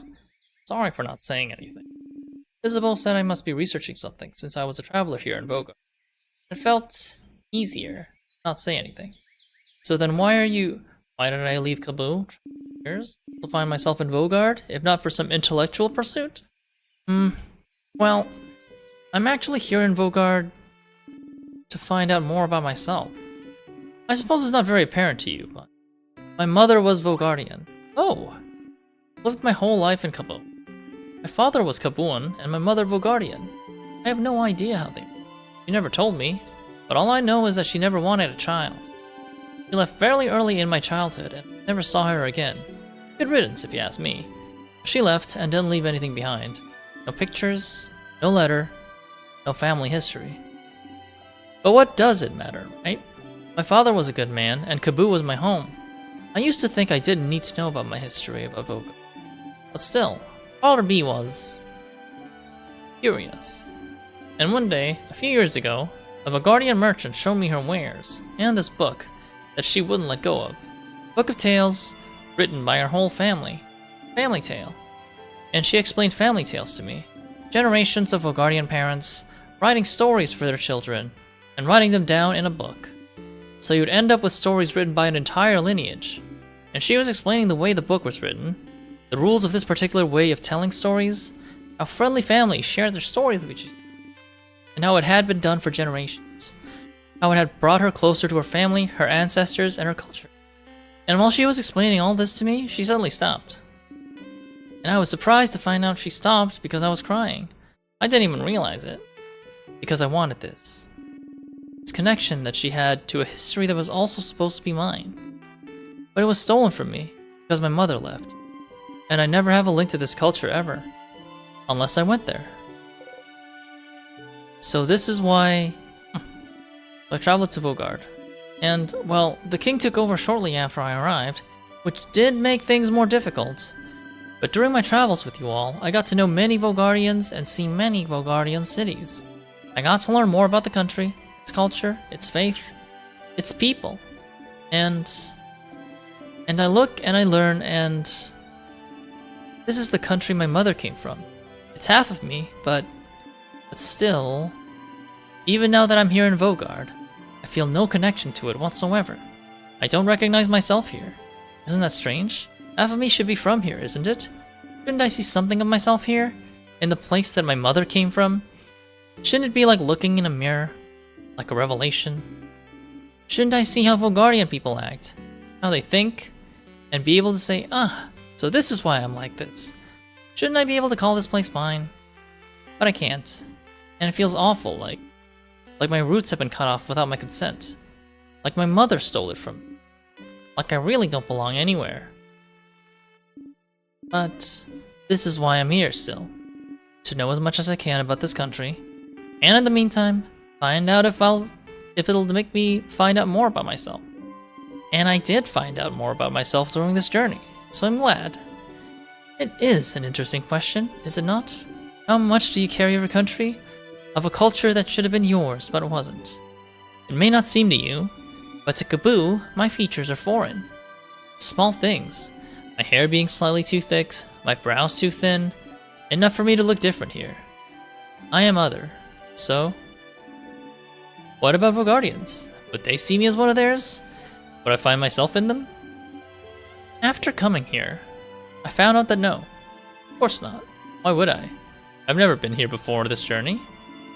[SPEAKER 1] Sorry for not saying anything. Isabeau said I must be researching something since I was a traveler here in Vaugarde. It felt easier not say anything. So then why did I leave Kaboo? Years to find myself in Vaugarde, if not for some intellectual pursuit? Well, I'm actually here in Vaugarde to find out more about myself. I suppose it's not very apparent to you, but my mother was Vaugardian. Oh! Lived my whole life in Kaboo. My father was Kabooan, and my mother Vaugardian. I have no idea how they met. She never told me, but all I know is that she never wanted a child. She left fairly early in my childhood, and never saw her again. Good riddance, if you ask me. She left and didn't leave anything behind. No pictures, no letter, no family history. But what does it matter, right? My father was a good man, and Kaboo was my home. I used to think I didn't need to know about my history about Vaugarde. But still, part of me was curious. And one day, a few years ago, a Vaugardian merchant showed me her wares, and this book that she wouldn't let go of. Book of Tales written by our whole family. Family Tale. And she explained family tales to me. Generations of Vogardian parents writing stories for their children and writing them down in a book. So you'd end up with stories written by an entire lineage. And she was explaining the way the book was written, the rules of this particular way of telling stories, how friendly families shared their stories with each other, and how it had been done for generations. How it had brought her closer to her family, her ancestors, and her culture. And while she was explaining all this to me, she suddenly stopped. And I was surprised to find out she stopped because I was crying. I didn't even realize it. Because I wanted this. This connection that she had to a history that was also supposed to be mine. But it was stolen from me because my mother left. And I never have a link to this culture ever. Unless I went there. So this is why I traveled to Vaugarde. And, well, the king took over shortly after I arrived, which did make things more difficult. But during my travels with you all, I got to know many Vaugardians and see many Vaugardian cities. I got to learn more about the country, its culture, its faith, its people. And I look and I learn, and this is the country my mother came from. It's half of me, but still, even now that I'm here in Vaugarde, I feel no connection to it whatsoever. I don't recognize myself here. Isn't that strange? Half of me should be from here, isn't it? Shouldn't I see something of myself here? In the place that my mother came from? Shouldn't it be like looking in a mirror? Like a revelation? Shouldn't I see how Vaugardian people act? How they think? And be able to say, ah, so this is why I'm like this. Shouldn't I be able to call this place mine? But I can't. And it feels awful, like my roots have been cut off without my consent. Like my mother stole it from me. Like I really don't belong anywhere. But this is why I'm here still. To know as much as I can about this country. And in the meantime, find out if it'll make me find out more about myself. And I did find out more about myself during this journey, so I'm glad. It is an interesting question, is it not? How much do you carry of your country? Of a culture that should have been yours, but it wasn't. It may not seem to you, but to Kabbu, my features are foreign. Small things. My hair being slightly too thick, my brows too thin, enough for me to look different here. I am other, so... What about Vaugardians? Would they see me as one of theirs? Would I find myself in them? After coming here, I found out that no. Of course not. Why would I? I've never been here before this journey.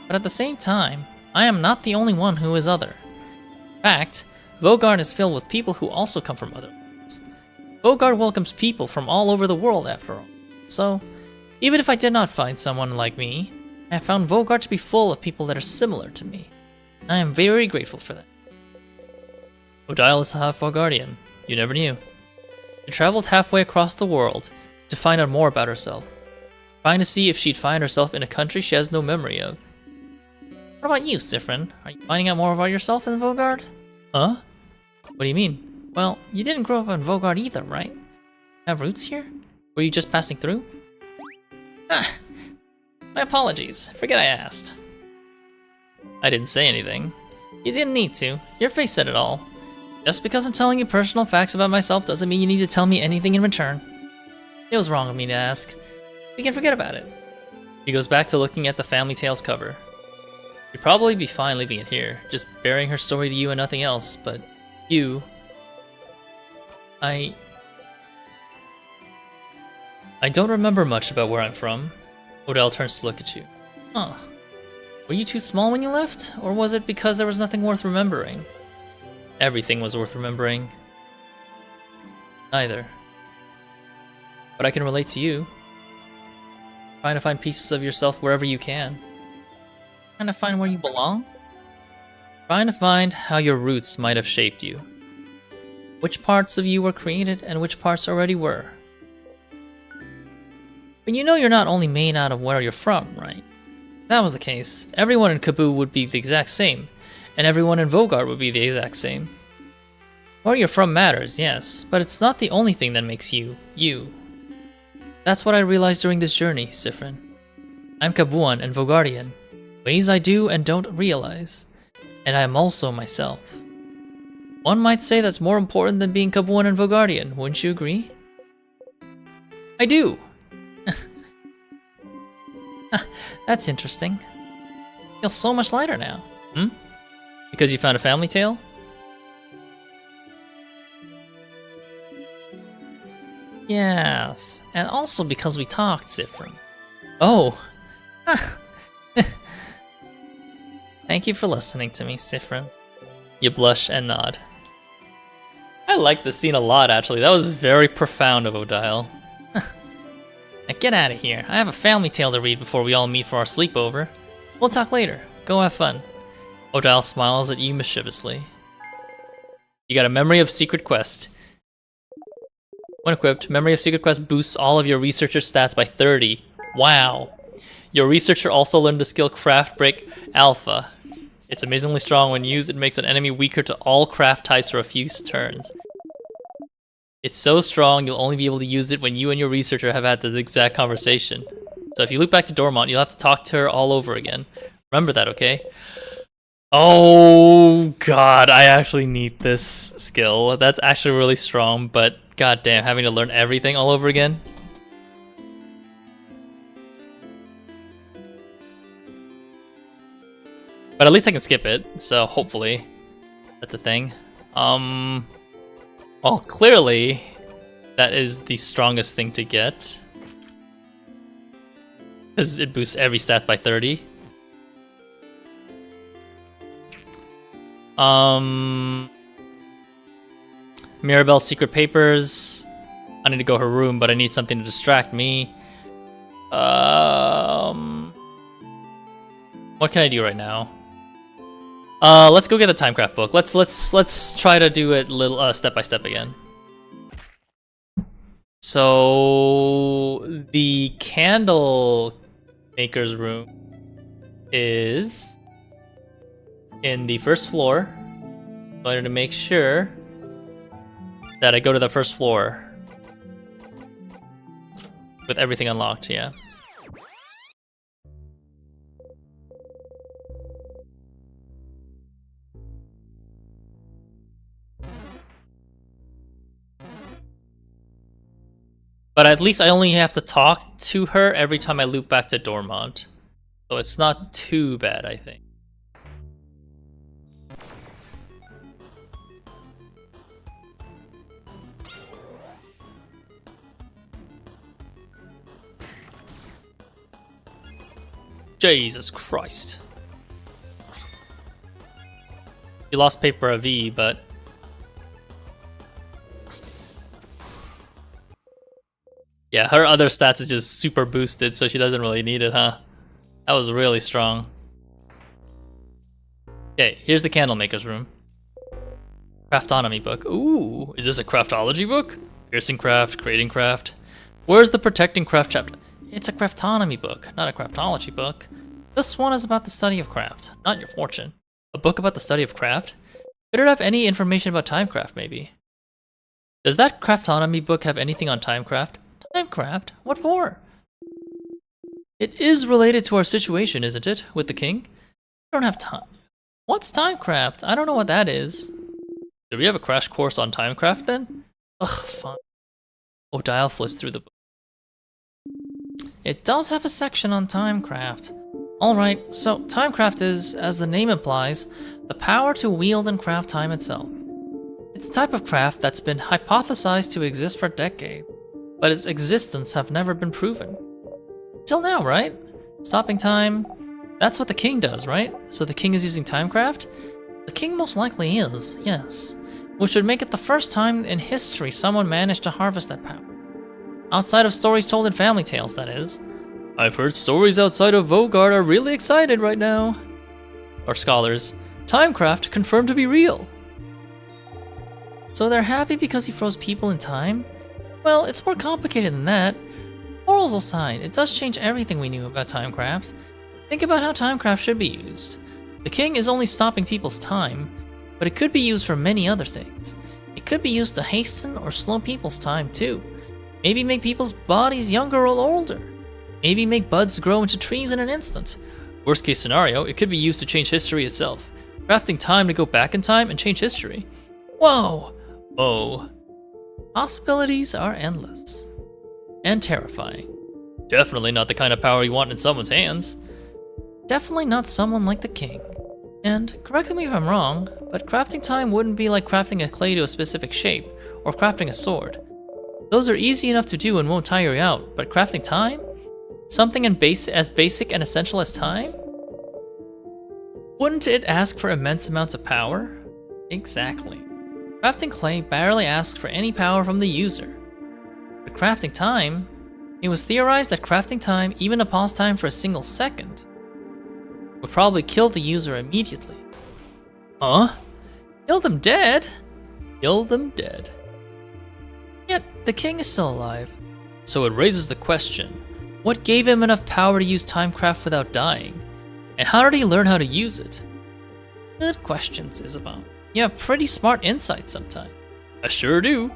[SPEAKER 1] But at the same time, I am not the only one who is other. In fact, Vaugarde is filled with people who also come from other lands. Vaugarde welcomes people from all over the world after all. So, even if I did not find someone like me, I have found Vaugarde to be full of people that are similar to me. I am very grateful for that. Odile is half Vaugardian. You never knew. She traveled halfway across the world to find out more about herself. Trying to see if she'd find herself in a country she has no memory of. What about you, Siffrin? Are you finding out more about yourself in Vaugarde? Huh? What do you mean? Well, you didn't grow up in Vaugarde either, right? Have roots here? Were you just passing through? Ah, my apologies. Forget I asked. I didn't say anything. You didn't need to. Your face said it all. Just because I'm telling you personal facts about myself doesn't mean you need to tell me anything in return. It was wrong of me to ask. We can forget about it. He goes back to looking at the Family Tales cover. You'd probably be fine leaving it here, just bearing her story to you and nothing else, but you... I don't remember much about where I'm from. Odile turns to look at you. Huh. Were you too small when you left? Or was it because there was nothing worth remembering? Everything was worth remembering. Neither. But I can relate to you. Trying to find pieces of yourself wherever you can. Trying to find where you belong? Trying to find how your roots might have shaped you. Which parts of you were created and which parts already were. But you know you're not only made out of where you're from, right? If that was the case, everyone in Kabbu would be the exact same, and everyone in Vaugarde would be the exact same. Where you're from matters, yes, but it's not the only thing that makes you, you. That's what I realized during this journey, Siffrin. I'm Kabbuan and Vaugardian. Ways I do and don't realize. And I am also myself. One might say that's more important than being Cabuan and Vogardian, wouldn't you agree? I do! That's interesting. I feel so much lighter now. Hmm? Because you found a family tale? Yes, and also because we talked, Siffrin. Oh! Thank you for listening to me, Siffrin. You blush and nod. I like this scene a lot, actually. That was very profound of Odile. Now get out of here. I have a family tale to read before we all meet for our sleepover. We'll talk later. Go have fun. Odile smiles at you mischievously. You got a Memory of Secret Quest. When equipped, Memory of Secret Quest boosts all of your researcher stats by 30. Wow. Your researcher also learned the skill Craft Break Alpha. It's amazingly strong. When used, it makes an enemy weaker to all craft types for a few turns. It's so strong, you'll only be able to use it when you and your researcher have had the exact conversation. So if you loop back to Dormont, you'll have to talk to her all over again. Remember that, okay? Oh god, I actually need this skill. That's actually really strong, but goddamn, having to learn everything all over again. But at least I can skip it, so hopefully that's a thing. Well, clearly that is the strongest thing to get, because it boosts every stat by 30. Mirabelle's secret papers. I need to go to her room, but I need something to distract me. What can I do right now? Let's go get the Timecraft book. Let's try to do it little step by step again. So the candle maker's room is in the first floor. So I need to make sure that I go to the first floor with everything unlocked. Yeah. But at least I only have to talk to her every time I loop back to Dormont. So it's not too bad, I think. Jesus Christ. You lost paper of V, but... yeah, her other stats is just super boosted, so she doesn't really need it, huh? That was really strong. Okay, here's the Candlemaker's room. Craftonomy book. Ooh, is this a craftology book? Piercing craft, creating craft. Where's the protecting craft chapter? It's a craftonomy book, not a craftology book. This one is about the study of craft, not your fortune. A book about the study of craft? Could it have any information about timecraft, maybe? Does that craftonomy book have anything on timecraft? Timecraft? What for? It is related to our situation, isn't it, with the king? I don't have time. What's timecraft? I don't know what that is. Do we have a crash course on timecraft then? Ugh, fine. Odile flips through the book. It does have a section on timecraft. Alright, so timecraft is, as the name implies, the power to wield and craft time itself. It's a type of craft that's been hypothesized to exist for decades, but its existence have never been proven. Till now, right? Stopping time, that's what the king does, right? So the king is using timecraft? The king most likely is, yes. Which would make it the first time in history someone managed to harvest that power. Outside of stories told in family tales, that is. I've heard stories outside of Vaugarde are really excited right now. Or scholars, timecraft confirmed to be real. So they're happy because he froze people in time? Well, it's more complicated than that. Morals aside, it does change everything we knew about timecraft. Think about how timecraft should be used. The king is only stopping people's time, but it could be used for many other things. It could be used to hasten or slow people's time too. Maybe make people's bodies younger or older. Maybe make buds grow into trees in an instant. Worst case scenario, it could be used to change history itself. Crafting time to go back in time and change history. Whoa! Whoa. Possibilities are endless. And terrifying. Definitely not the kind of power you want in someone's hands. Definitely not someone like the king. And correct me if I'm wrong, but crafting time wouldn't be like crafting a clay to a specific shape, or crafting a sword. Those are easy enough to do and won't tire you out, but crafting time? Something as basic and essential as time? Wouldn't it ask for immense amounts of power? Exactly. Crafting clay barely asks for any power from the user. But crafting time? It was theorized that crafting time, even a pause time for a single second, would probably kill the user immediately. Huh? Kill them dead? Kill them dead. Yet, the king is still alive. So it raises the question, what gave him enough power to use Timecraft without dying? And how did he learn how to use it? Good questions, Isabelle. You have pretty smart insights sometimes. I sure do.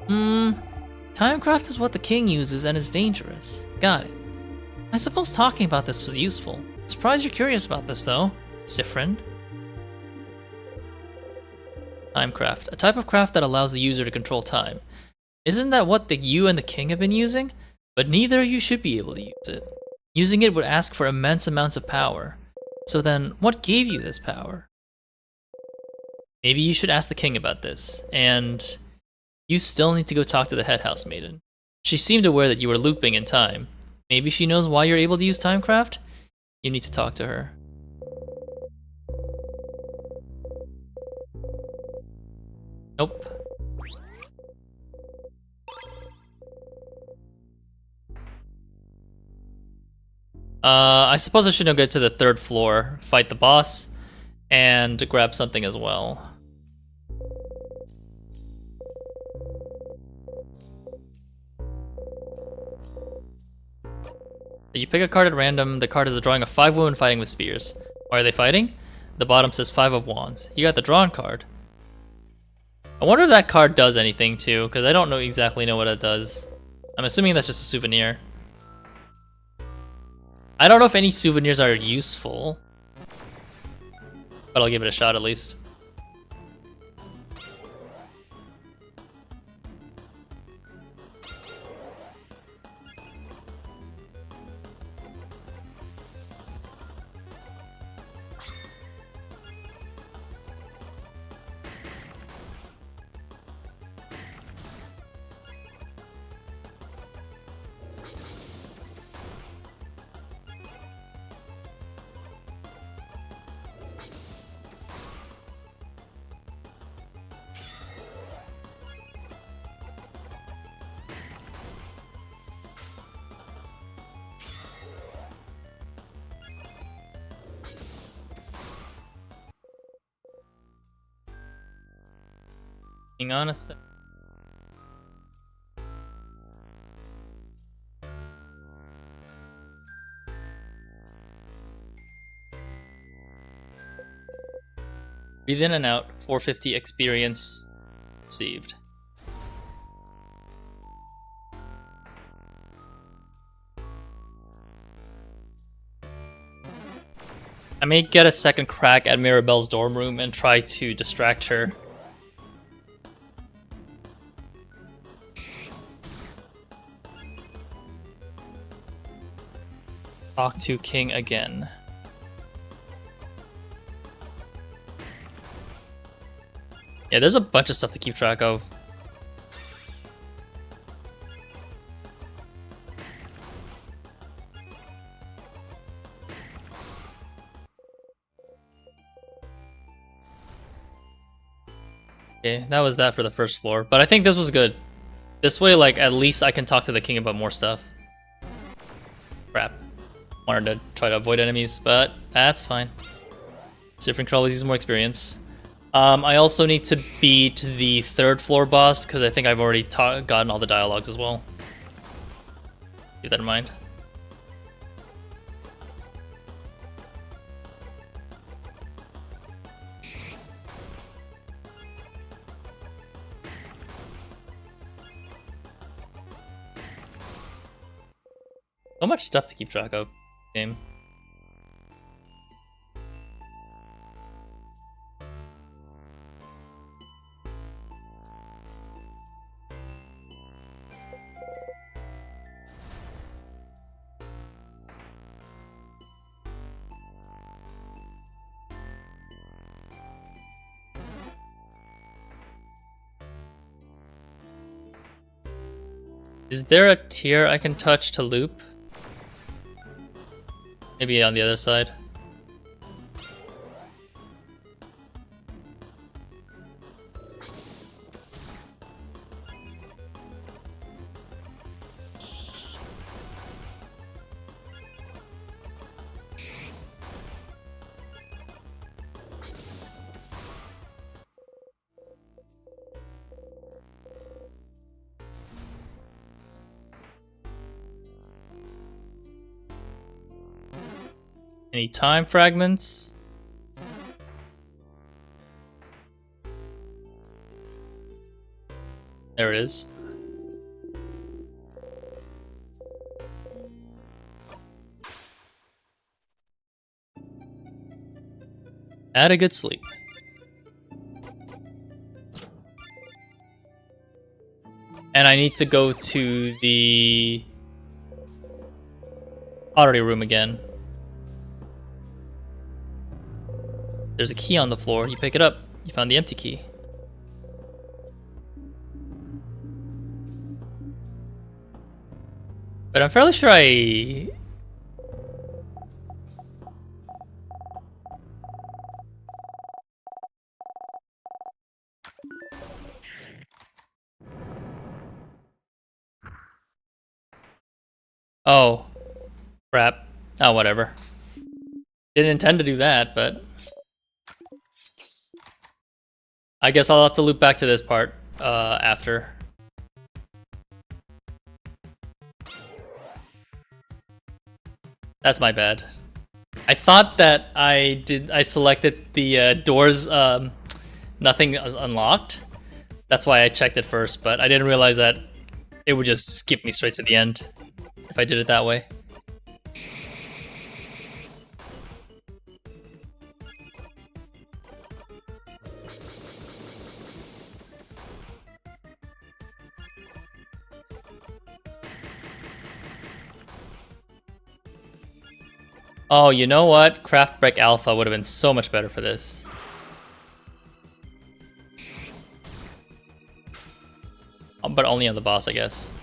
[SPEAKER 1] Timecraft is what the king uses and is dangerous. Got it. I suppose talking about this was useful. Surprised you're curious about this though, Siffrin. Timecraft, a type of craft that allows the user to control time. Isn't that what you and the king have been using? But neither of you should be able to use it. Using it would ask for immense amounts of power. So then, what gave you this power? Maybe you should ask the king about this, and you still need to go talk to the head house maiden. She seemed aware that you were looping in time. Maybe she knows why you're able to use Timecraft? You need to talk to her. Nope. I suppose I should now get to the 3rd floor, fight the boss, and grab something as well. You pick a card at random. The card is a drawing of 5 women fighting with spears. Why are they fighting? The bottom says 5 of wands. You got the drawn card. I wonder if that card does anything too, because I don't exactly know what it does. I'm assuming that's just a souvenir. I don't know if any souvenirs are useful, but I'll give it a shot at least. Hang on a sec. Breathe in and out, 450 experience received. I may get a second crack at Mirabelle's dorm room and try to distract her. Talk to King again. Yeah, there's a bunch of stuff to keep track of. Okay, that was that for the 1st floor, but I think this was good. This way, like, at least I can talk to the king about more stuff. Crap. Wanted to try to avoid enemies, but that's fine. Different can always use more experience. I also need to beat the 3rd floor boss, because I think I've already gotten all the dialogues as well. Keep that in mind. So much stuff to keep track of. Game. Is there a tier I can touch to loop? Maybe on the other side. Any time fragments? There it is. Had a good sleep. And I need to go to the pottery room again. There's a key on the floor. You pick it up. You found the empty key. But I'm fairly sure I... Oh. Crap. Oh, whatever. Didn't intend to do that, but... I guess I'll have to loop back to this part after. That's my bad. I thought that I selected the doors, nothing is unlocked. That's why I checked it first, but I didn't realize that it would just skip me straight to the end if I did it that way. Oh, you know what? Craft Break Alpha would have been so much better for this. But only on the boss, I guess.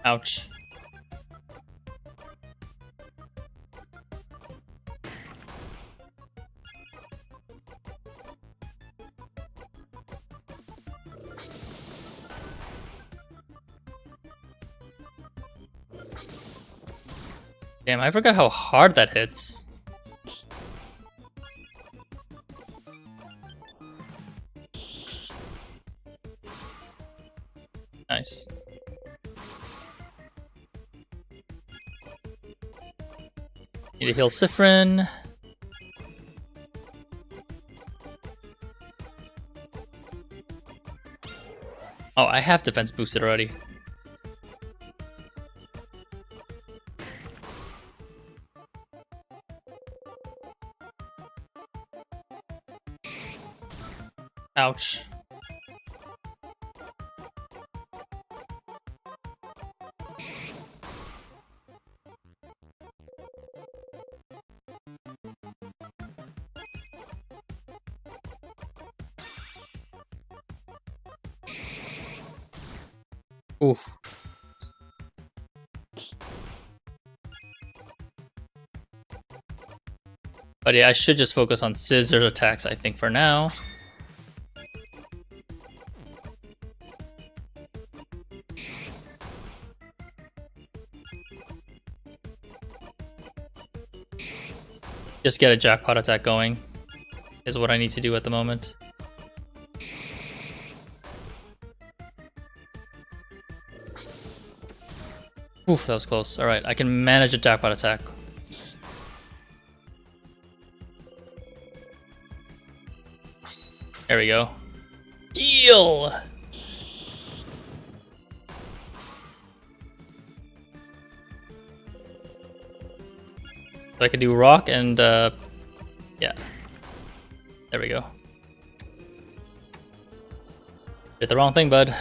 [SPEAKER 1] Ouch. Damn, I forgot how hard that hits. Nice. Need to heal Siffrin. Oh, I have defense boosted already. Ouch. Oof. But yeah, I should just focus on scissor attacks, I think, for now. Just get a jackpot attack going is what I need to do at the moment. Oof, that was close. Alright, I can manage a jackpot attack. There we go. Heal! So I can do rock and, yeah. There we go. Did the wrong thing, bud.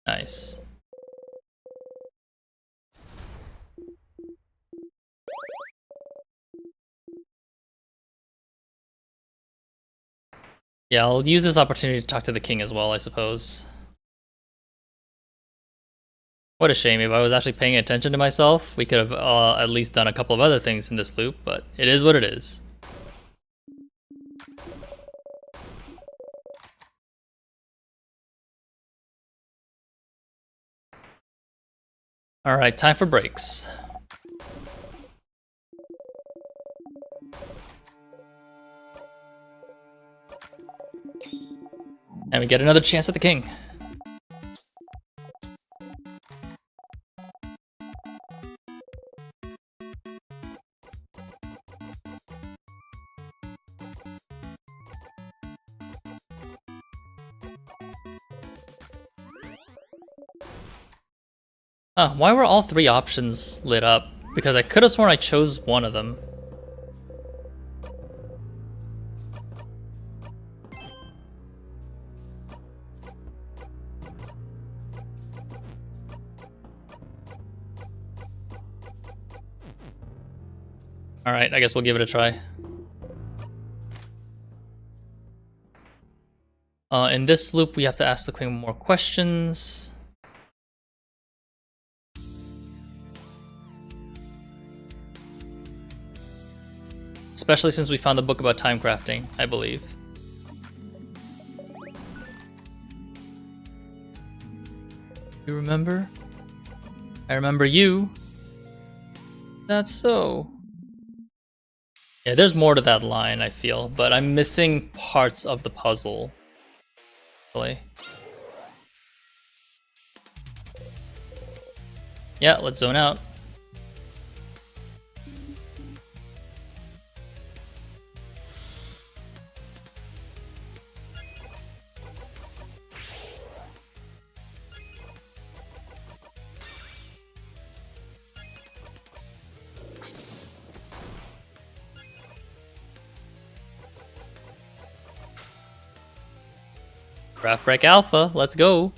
[SPEAKER 1] Nice. Yeah, I'll use this opportunity to talk to the king as well, I suppose. What a shame. If I was actually paying attention to myself, we could have at least done a couple of other things in this loop, but it is what it is. Alright, time for breaks. And we get another chance at the king. Why were all three options lit up? Because I could have sworn I chose one of them. Alright, I guess we'll give it a try. In this loop, we have to ask the queen more questions. Especially since we found the book about time crafting, I believe. You remember? I remember you. That's so. Yeah, there's more to that line, I feel, but I'm missing parts of the puzzle. Really. Yeah, let's zone out. Craft Break Alpha, let's go.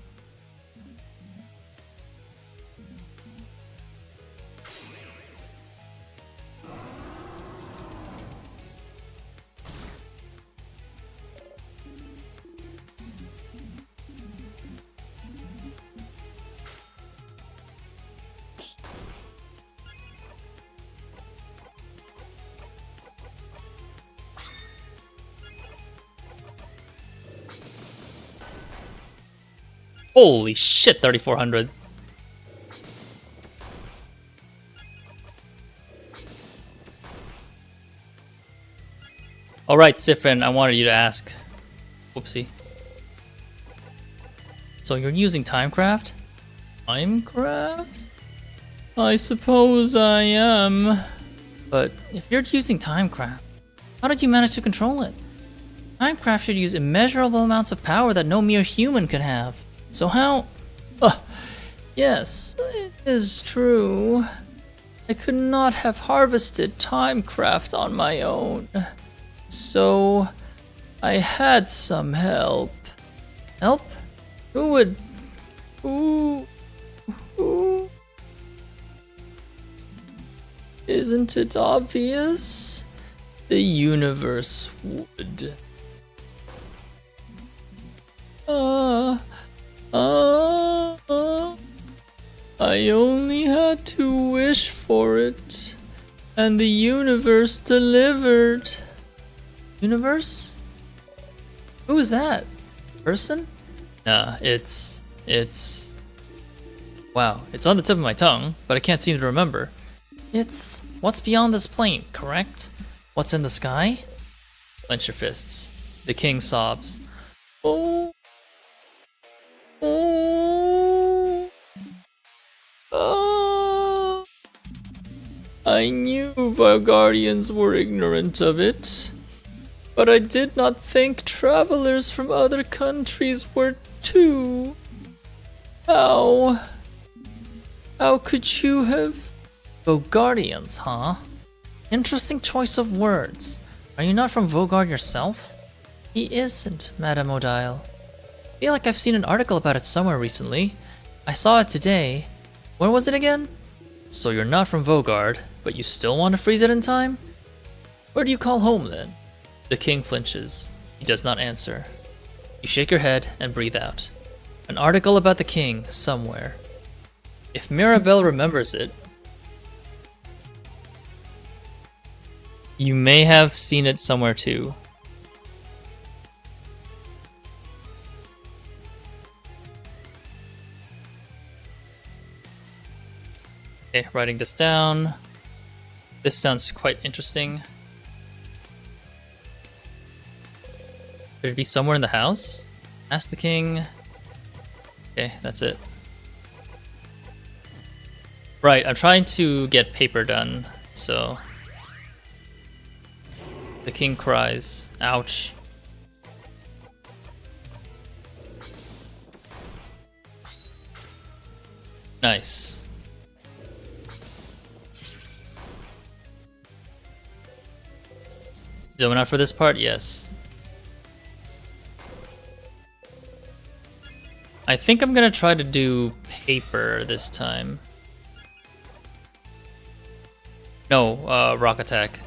[SPEAKER 1] Holy shit, 3400. Alright, Sifrin, I wanted you to ask. Whoopsie. So you're using Timecraft? Timecraft? I suppose I am. But if you're using Timecraft, how did you manage to control it? Timecraft should use immeasurable amounts of power that no mere human could have. So how? Yes, it is true. I could not have harvested Timecraft on my own. So I had some help. Help? Who would? Who? Isn't it obvious? The universe would. I only had to wish for it, and the universe delivered. Universe? Who is that? Person? Nah, it's... Wow, it's on the tip of my tongue, but I can't seem to remember. It's what's beyond this plane, correct? What's in the sky? Clench your fists. The king sobs. Oh. I knew Varguardians were ignorant of it, but I did not think travelers from other countries were too. How could you have... Vaugardians, huh? Interesting choice of words. Are you not from Vaugarde yourself? He isn't, Madame Odile. I feel like I've seen an article about it somewhere recently. I saw it today. Where was it again? So you're not from Vogard, but you still want to freeze it in time? Where do you call home then? The king flinches. He does not answer. You shake your head and breathe out. An article about the king, somewhere. If Mirabelle remembers it, you may have seen it somewhere too. Okay, writing this down. This sounds quite interesting. Could it be somewhere in the house? Ask the king. Okay, that's it. Right, I'm trying to get paper done, so... The king cries. Ouch. Nice. Zooming out for this part? Yes. I think I'm gonna try to do paper this time. No, rock attack.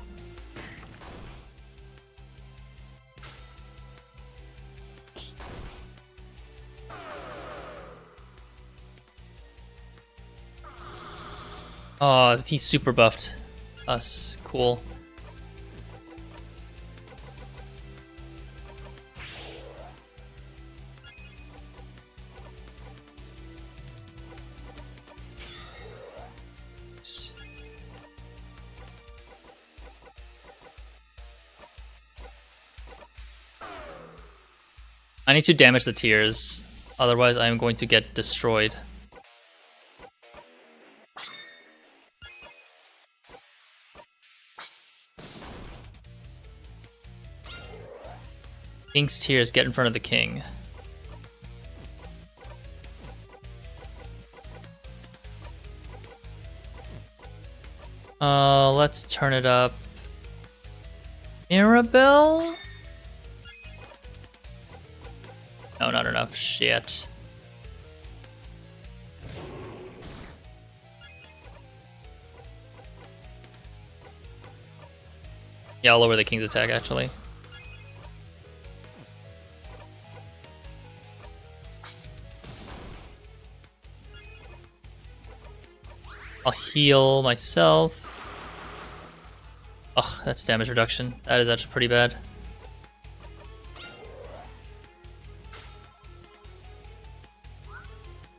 [SPEAKER 1] Oh, he super buffed us. Cool. I need to damage the tiers, otherwise I am going to get destroyed. King's tiers, get in front of the king. Let's turn it up. Mirabelle? No, not enough. Shit. Yeah, I'll lower the king's attack, actually. I'll heal myself. Ugh, that's damage reduction. That is actually pretty bad.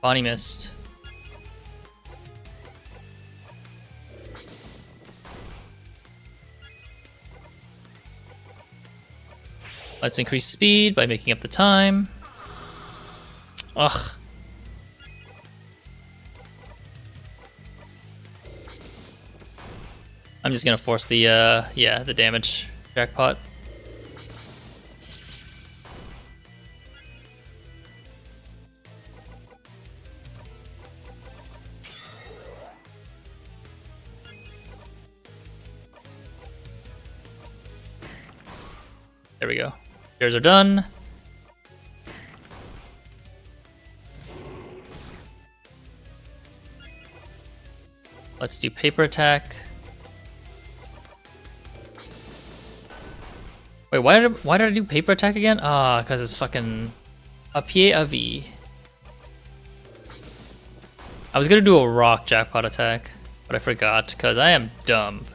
[SPEAKER 1] Bonnie missed. Let's increase speed by making up the time. Ugh. I'm just gonna force the, yeah, the damage jackpot. There we go. Shares are done. Let's do paper attack. Wait, why did I do paper attack again? Ah, because it's fucking a pied à vie. I was gonna do a rock jackpot attack, but I forgot because I am dumb.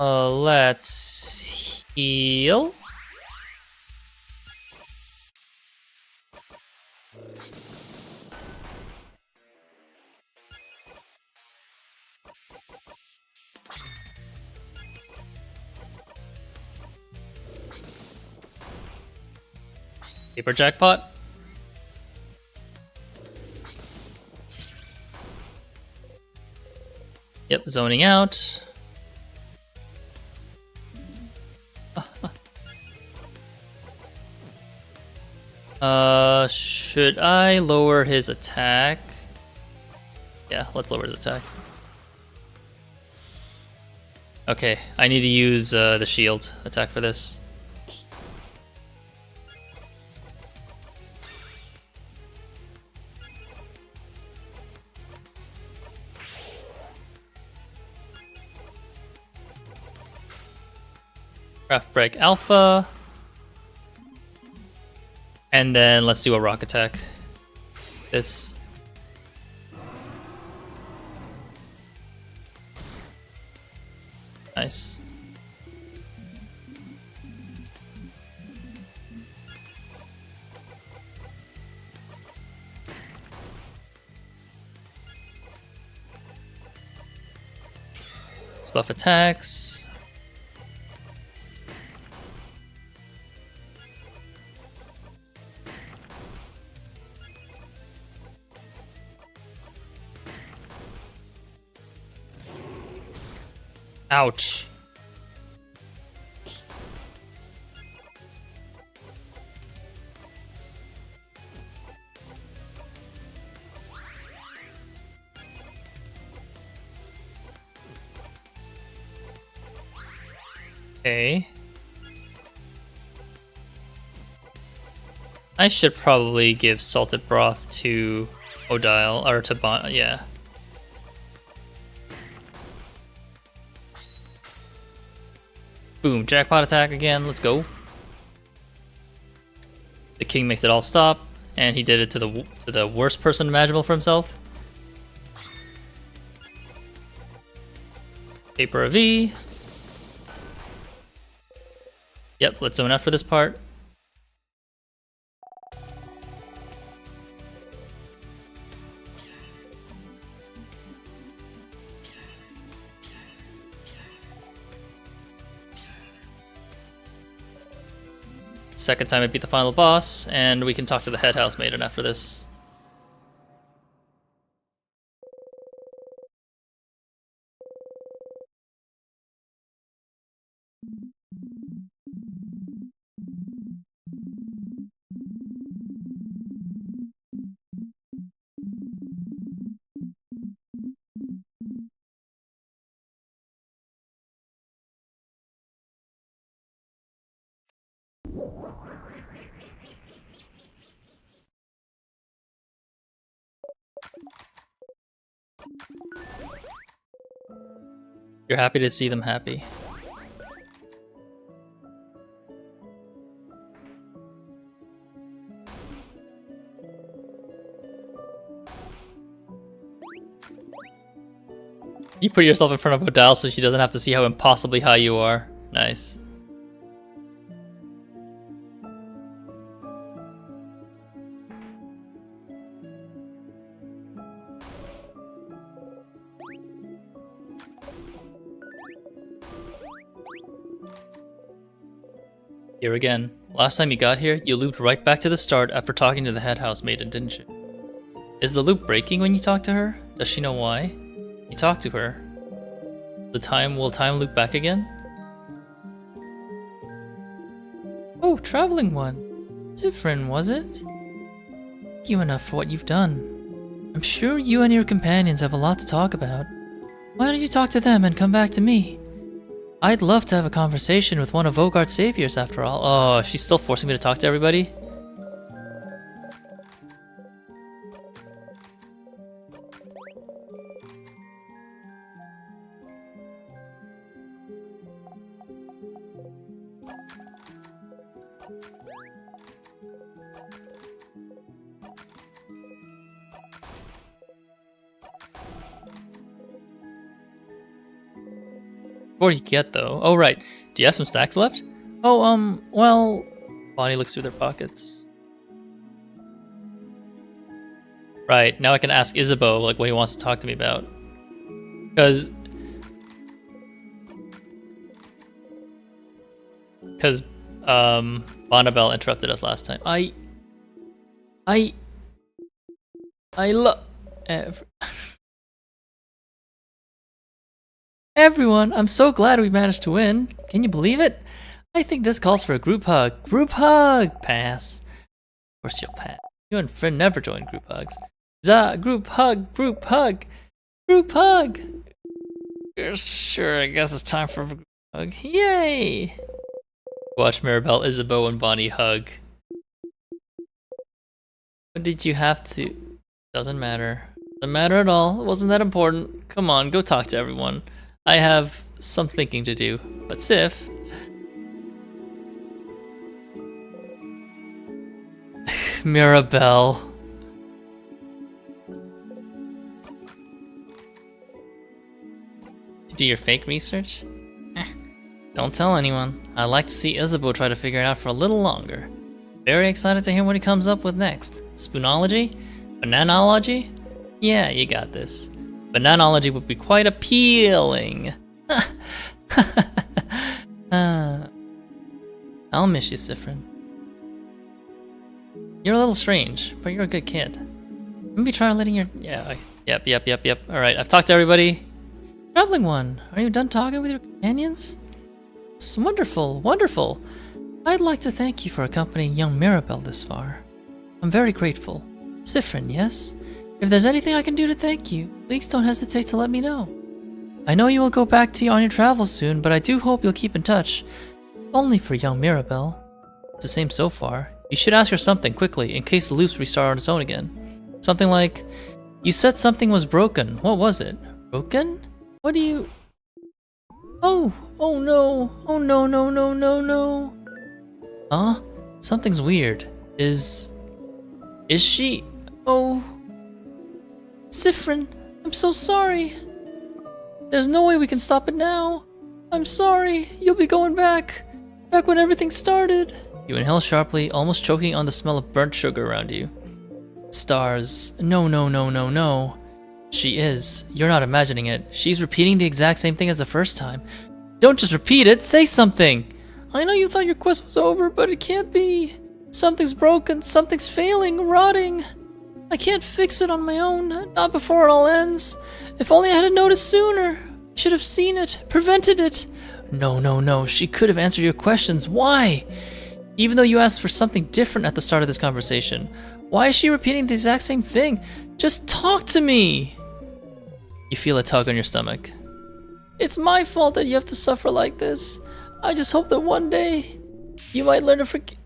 [SPEAKER 1] Let's heal. Paper jackpot. Yep, zoning out. Should I lower his attack? Yeah, let's lower his attack. Okay, I need to use the shield attack for this. Craft Break Alpha. And then let's do a rock attack. This. Nice. Let's buff attacks. Ouch. Okay. I should probably give salted broth to Odile, or to Bon, yeah. Boom, jackpot attack again, let's go. The king makes it all stop, and he did it to the worst person imaginable for himself. Paper of V. Yep, let's zone out for this part. Second time I beat the final boss, and we can talk to the head house maiden after this. You're happy to see them happy. You put yourself in front of Odile so she doesn't have to see how impossibly high you are. Nice. Here again. Last time you got here, you looped right back to the start after talking to the head house maiden, didn't you? Is the loop breaking when you talk to her? Does she know why? You talk to her. Will time loop back again? Oh, traveling one. Different, was it? Thank you enough for what you've done. I'm sure you and your companions have a lot to talk about. Why don't you talk to them and come back to me? I'd love to have a conversation with one of Vogard's saviors after all. Oh, she's still forcing me to talk to everybody? What do you get though? Oh right, do you have some stacks left? Oh, well... Bonnie looks through their pockets. Right, now I can ask Isabeau like what he wants to talk to me about. Because Bonnabelle interrupted us last time. I love everyone. I'm so glad we managed to win. Can you believe it? I think this calls for a group hug. Group hug! Pass. Of course you'll pass. You and Fred never join group hugs. Group hug, group hug, group hug! Sure, I guess it's time for a group hug. Yay! Watch Mirabelle, Isabeau, and Bonnie hug. What did you have to? Doesn't matter. Doesn't matter at all. It wasn't that important. Come on, go talk to everyone. I have some thinking to do. But Sif... Mirabelle. To do your fake research? Don't tell anyone. I'd like to see Isabeau try to figure it out for a little longer. Very excited to hear what he comes up with next. Spoonology? Bananology? Yeah, you got this. Bananology would be quite appealing. I'll miss you, Siffrin. You're a little strange, but you're a good kid. Maybe try letting your... Yep. Alright, I've talked to everybody. Traveling one, are you done talking with your companions? It's wonderful, wonderful. I'd like to thank you for accompanying young Mirabelle this far. I'm very grateful. Siffrin, yes? If there's anything I can do to thank you, please don't hesitate to let me know. I know you will go back on your travels soon, but I do hope you'll keep in touch. Only for young Mirabelle. It's the same so far. You should ask her something quickly, in case the loops restart on its own again. Something like, you said something was broken. What was it? Broken? What do you... Oh no. Oh no. Huh? Something's weird. Is she... Oh... Siffrin, I'm so sorry. There's no way we can stop it now. I'm sorry. You'll be going back. Back when everything started. You inhale sharply, almost choking on the smell of burnt sugar around you. Stars. No. She is. You're not imagining it. She's repeating the exact same thing as the first time. Don't just repeat it, say something! I know you thought your quest was over, but it can't be. Something's broken, something's failing, rotting. I can't fix it on my own, not before it all ends. If only I had noticed sooner. Should have seen it, prevented it. No, she could have answered your questions. Why? Even though you asked for something different at the start of this conversation, why is she repeating the exact same thing? Just talk to me! You feel a tug on your stomach. It's my fault that you have to suffer like this. I just hope that one day you might learn to forgive.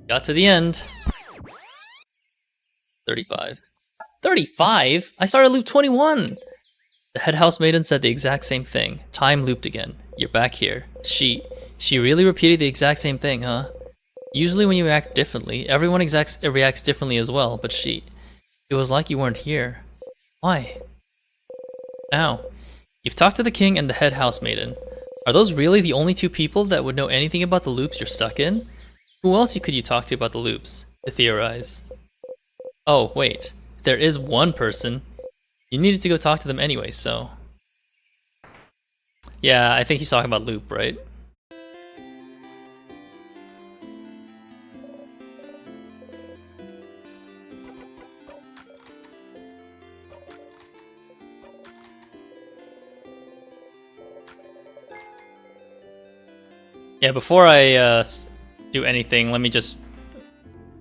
[SPEAKER 1] Got to the end. 35. 35? I started loop 21! The head housemaiden said the exact same thing. Time looped again. You're back here. She really repeated the exact same thing, huh? Usually when you act differently, everyone reacts differently as well, but it was like you weren't here. Why? Now, you've talked to the king and the head housemaiden. Are those really the only two people that would know anything about the loops you're stuck in? Who else could you talk to about the loops? To theorize. Oh, wait. There is one person. You needed to go talk to them anyway, so... Yeah, I think he's talking about loop, right? Yeah, before I do anything, let me just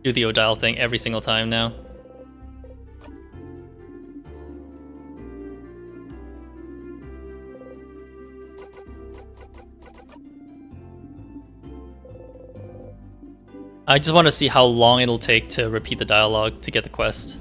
[SPEAKER 1] do the Odile thing every single time now. I just want to see how long it'll take to repeat the dialogue to get the quest.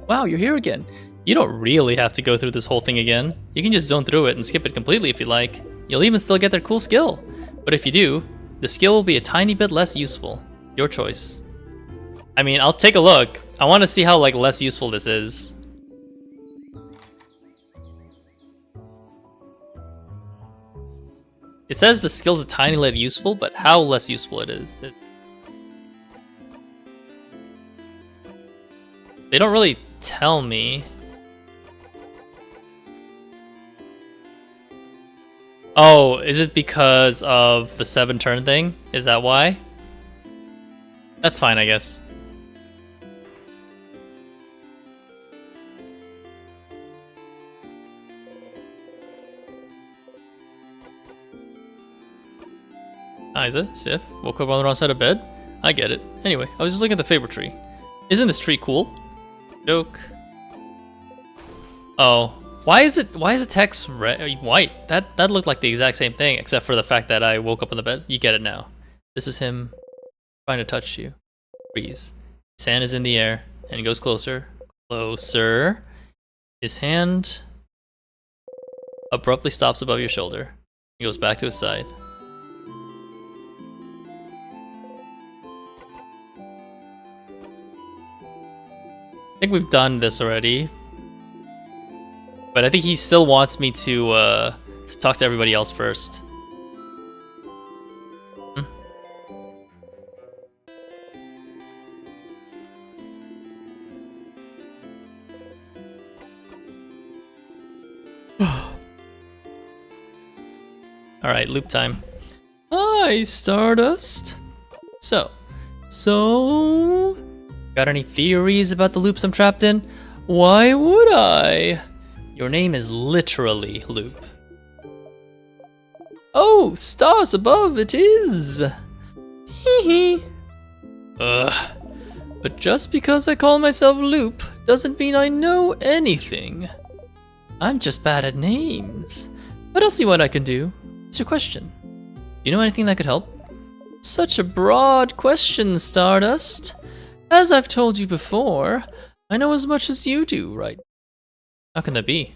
[SPEAKER 1] Wow, you're here again. You don't really have to go through this whole thing again. You can just zone through it and skip it completely if you like. You'll even still get their cool skill. But if you do, the skill will be a tiny bit less useful. Your choice. I mean, I'll take a look. I want to see how less useful this is. It says the skill's a tiny bit useful, but how less useful it is. They don't really tell me. Oh, is it because of the 7 turn thing? Is that why? That's fine, I guess. Isa, Sif, woke up on the wrong side of bed? I get it. Anyway, I was just looking at the favorite tree. Isn't this tree cool? Joke. Oh, why is it text white? That looked like the exact same thing, except for the fact that I woke up in the bed. You get it now. This is him trying to touch you. Freeze. His hand is in the air, and he goes closer. Closer. His hand abruptly stops above your shoulder. He goes back to his side. I think we've done this already. But I think he still wants me to talk to everybody else first. Alright, loop time. Hi, Stardust. So, got any theories about the loops I'm trapped in? Why would I? Your name is literally Loop. Oh, stars above it is! Teehee. Ugh. But just because I call myself Loop doesn't mean I know anything. I'm just bad at names. But I'll see what I can do. What's your question? You know anything that could help? Such a broad question, Stardust. As I've told you before, I know as much as you do, right? How can that be?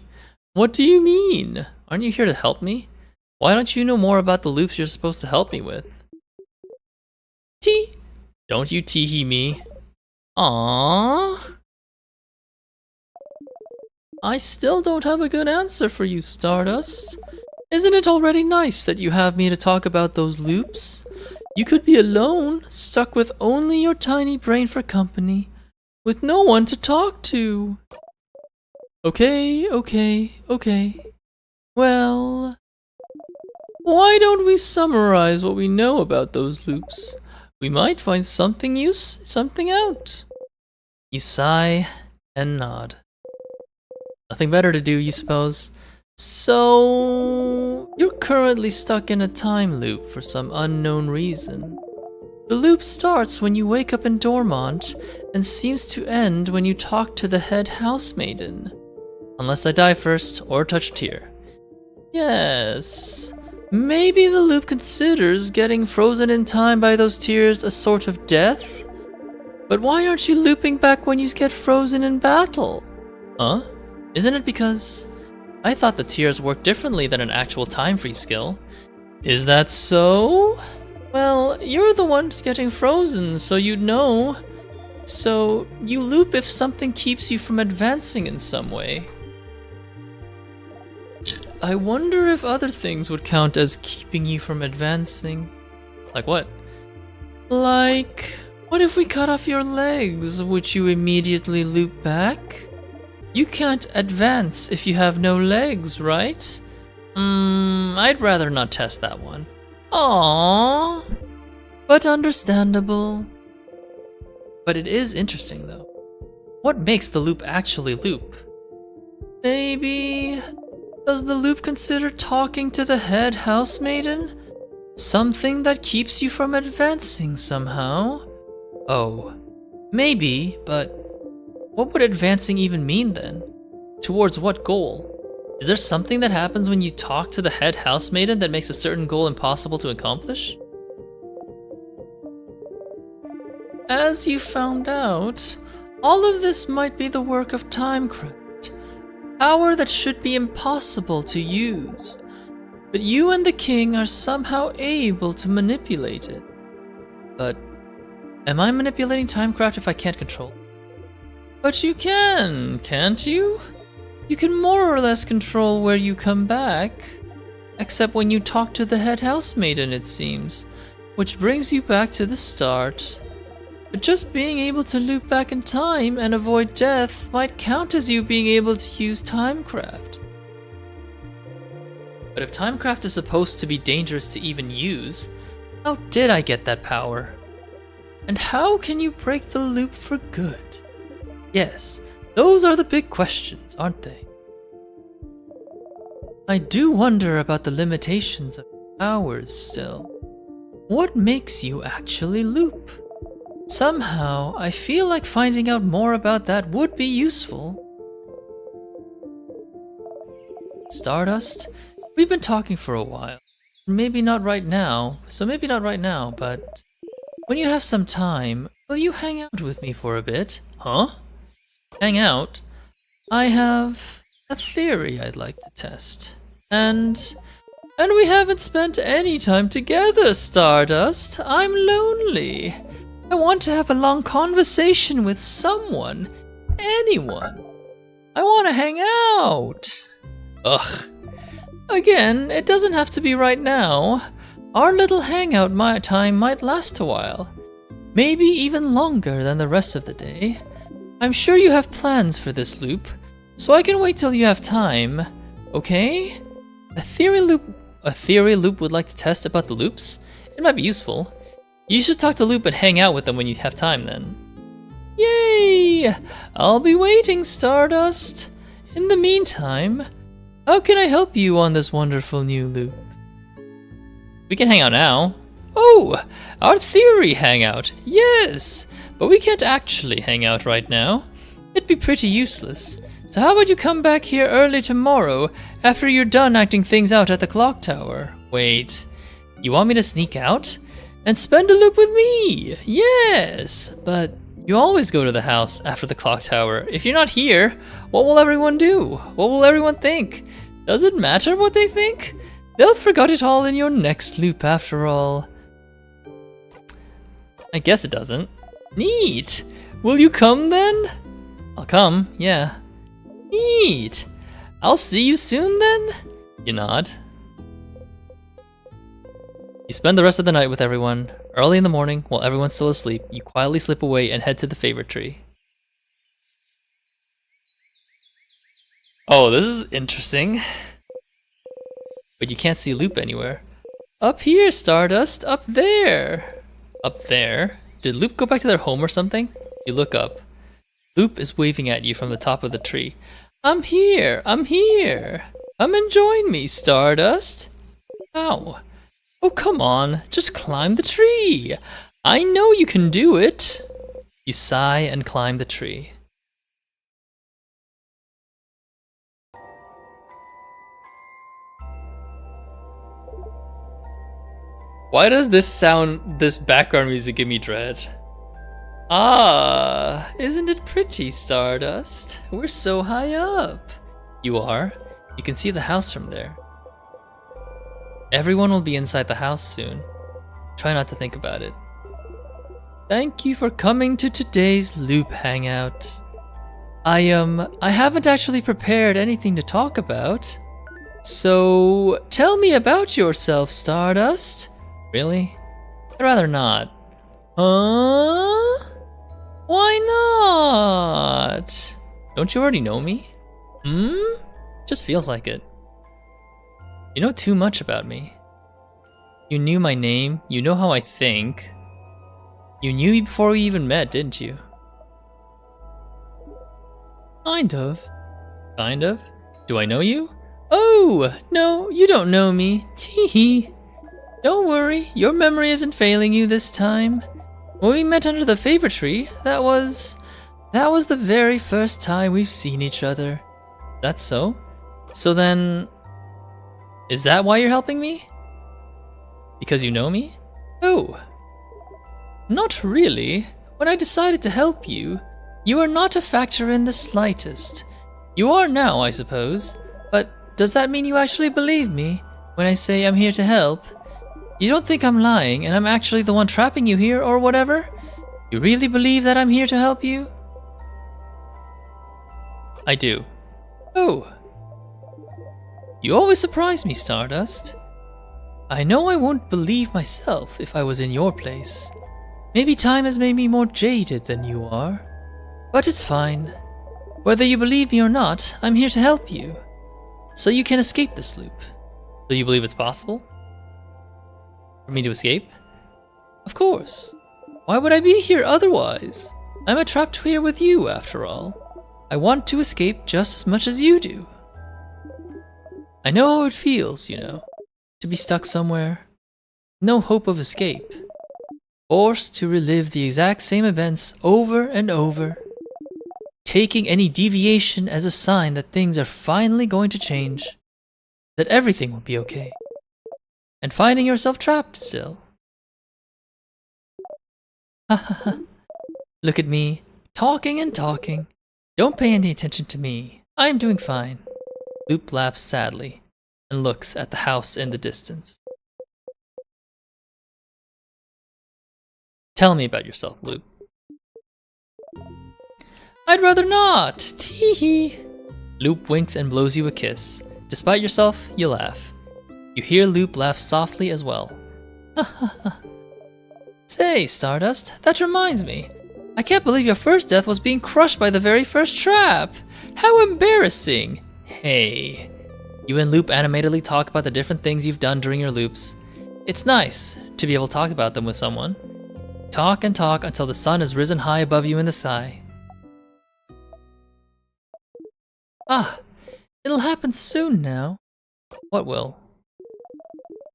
[SPEAKER 1] What do you mean? Aren't you here to help me? Why don't you know more about the loops you're supposed to help me with? Tee! Don't you tee-hee me. Aww. I still don't have a good answer for you, Stardust. Isn't it already nice that you have me to talk about those loops? You could be alone, stuck with only your tiny brain for company, with no one to talk to. Okay. Well, why don't we summarize what we know about those loops? We might find something out. You sigh and nod. Nothing better to do, you suppose? So, you're currently stuck in a time loop for some unknown reason. The loop starts when you wake up in Dormont and seems to end when you talk to the head housemaiden. Unless I die first or touch a tear. Yes, maybe the loop considers getting frozen in time by those tears a sort of death? But why aren't you looping back when you get frozen in battle? Huh? Isn't it because I thought the tears work differently than an actual time freeze skill? Is that so? Well, you're the one getting frozen, so you'd know. So, you loop if something keeps you from advancing in some way. I wonder if other things would count as keeping you from advancing. Like what? Like, what if we cut off your legs? Would you immediately loop back? You can't advance if you have no legs, right? I'd rather not test that one. Aww. But understandable. But it is interesting though. What makes the loop actually loop? Maybe... Does the loop consider talking to the head housemaiden? Something that keeps you from advancing somehow? Oh, maybe, but what would advancing even mean then? Towards what goal? Is there something that happens when you talk to the head housemaiden that makes a certain goal impossible to accomplish? As you found out, all of this might be the work of Timecraft. Power that should be impossible to use, but you and the king are somehow able to manipulate it. But am I manipulating Timecraft if I can't control it? But you can, can't you? You can more or less control where you come back, except when you talk to the head housemaiden, it seems, which brings you back to the start. But just being able to loop back in time and avoid death might count as you being able to use Timecraft. But if Timecraft is supposed to be dangerous to even use, how did I get that power? And how can you break the loop for good? Yes, those are the big questions, aren't they? I do wonder about the limitations of powers still. What makes you actually loop? Somehow, I feel like finding out more about that would be useful. Stardust, we've been talking for a while. Maybe not right now, but when you have some time, will you hang out with me for a bit? Huh? Hang out? I have a theory I'd like to test. And we haven't spent any time together, Stardust. I'm lonely. I want to have a long conversation with someone. Anyone. I want to hang out. Ugh. Again, it doesn't have to be right now. Our little hangout time might last a while. Maybe even longer than the rest of the day. I'm sure you have plans for this loop, so I can wait till you have time. Okay? A theory loop would like to test about the loops? It might be useful. You should talk to Loop and hang out with them when you have time then. Yay! I'll be waiting, Stardust. In the meantime, how can I help you on this wonderful new loop? We can hang out now. Oh, our theory hangout. Yes, but we can't actually hang out right now. It'd be pretty useless. So how about you come back here early tomorrow after you're done acting things out at the clock tower? Wait, you want me to sneak out? And spend a loop with me? Yes, but you always go to the house after the clock tower. If you're not here, what will everyone do? What will everyone think? Does it matter what they think? They'll forget it all in your next loop after all. I guess it doesn't. Neat! Will you come then? I'll come, yeah. Neat! I'll see you soon then? You nod. You spend the rest of the night with everyone. Early in the morning, while everyone's still asleep, you quietly slip away and head to the favorite tree. Oh, this is interesting. But you can't see Loop anywhere. Up here, Stardust! Up there! Up there? Did Loop go back to their home or something? You look up. Loop is waving at you from the top of the tree. I'm here! I'm here! Come and join me, Stardust! Ow. Oh, come on, just climb the tree. I know you can do it. You sigh and climb the tree. Why does this background music give me dread? Ah, isn't it pretty, Stardust? We're so high up. You are. You can see the house from there. Everyone will be inside the house soon. Try not to think about it. Thank you for coming to today's Loop Hangout. I haven't actually prepared anything to talk about. So, tell me about yourself, Stardust. Really? I'd rather not. Huh? Why not? Don't you already know me? Just feels like it. You know too much about me. You knew my name, you know how I think. You knew me before we even met, didn't you? Kind of. Kind of? Do I know you? Oh, no, you don't know me. Teehee. Don't worry, your memory isn't failing you this time. When we met under the favorite tree, that was the very first time we've seen each other. That's so? So then, is that why you're helping me? Because you know me? Oh. Not really. When I decided to help you, you were not a factor in the slightest. You are now, I suppose. But does that mean you actually believe me when I say I'm here to help? You don't think I'm lying and I'm actually the one trapping you here or whatever? You really believe that I'm here to help you? I do. Oh. You always surprise me, Stardust. I know I won't believe myself if I was in your place. Maybe time has made me more jaded than you are. But it's fine. Whether you believe me or not, I'm here to help you. So you can escape this loop. So you believe it's possible for me to escape? Of course. Why would I be here otherwise? I'm trapped here with you, after all. I want to escape just as much as you do. I know how it feels, you know, to be stuck somewhere. No hope of escape. Forced to relive the exact same events over and over. Taking any deviation as a sign that things are finally going to change. That everything will be okay. And finding yourself trapped still. Ha ha ha. Look at me, talking and talking. Don't pay any attention to me. I am doing fine. Loop laughs sadly and looks at the house in the distance. Tell me about yourself, Loop. I'd rather not. Tee-hee. Loop winks and blows you a kiss. Despite yourself, you laugh. You hear Loop laugh softly as well. Ha ha ha. Say, Stardust, that reminds me. I can't believe your first death was being crushed by the very first trap. How embarrassing. Hey. You and Loop animatedly talk about the different things you've done during your loops. It's nice to be able to talk about them with someone. Talk and talk until the sun has risen high above you in the sky. Ah, it'll happen soon now. What will?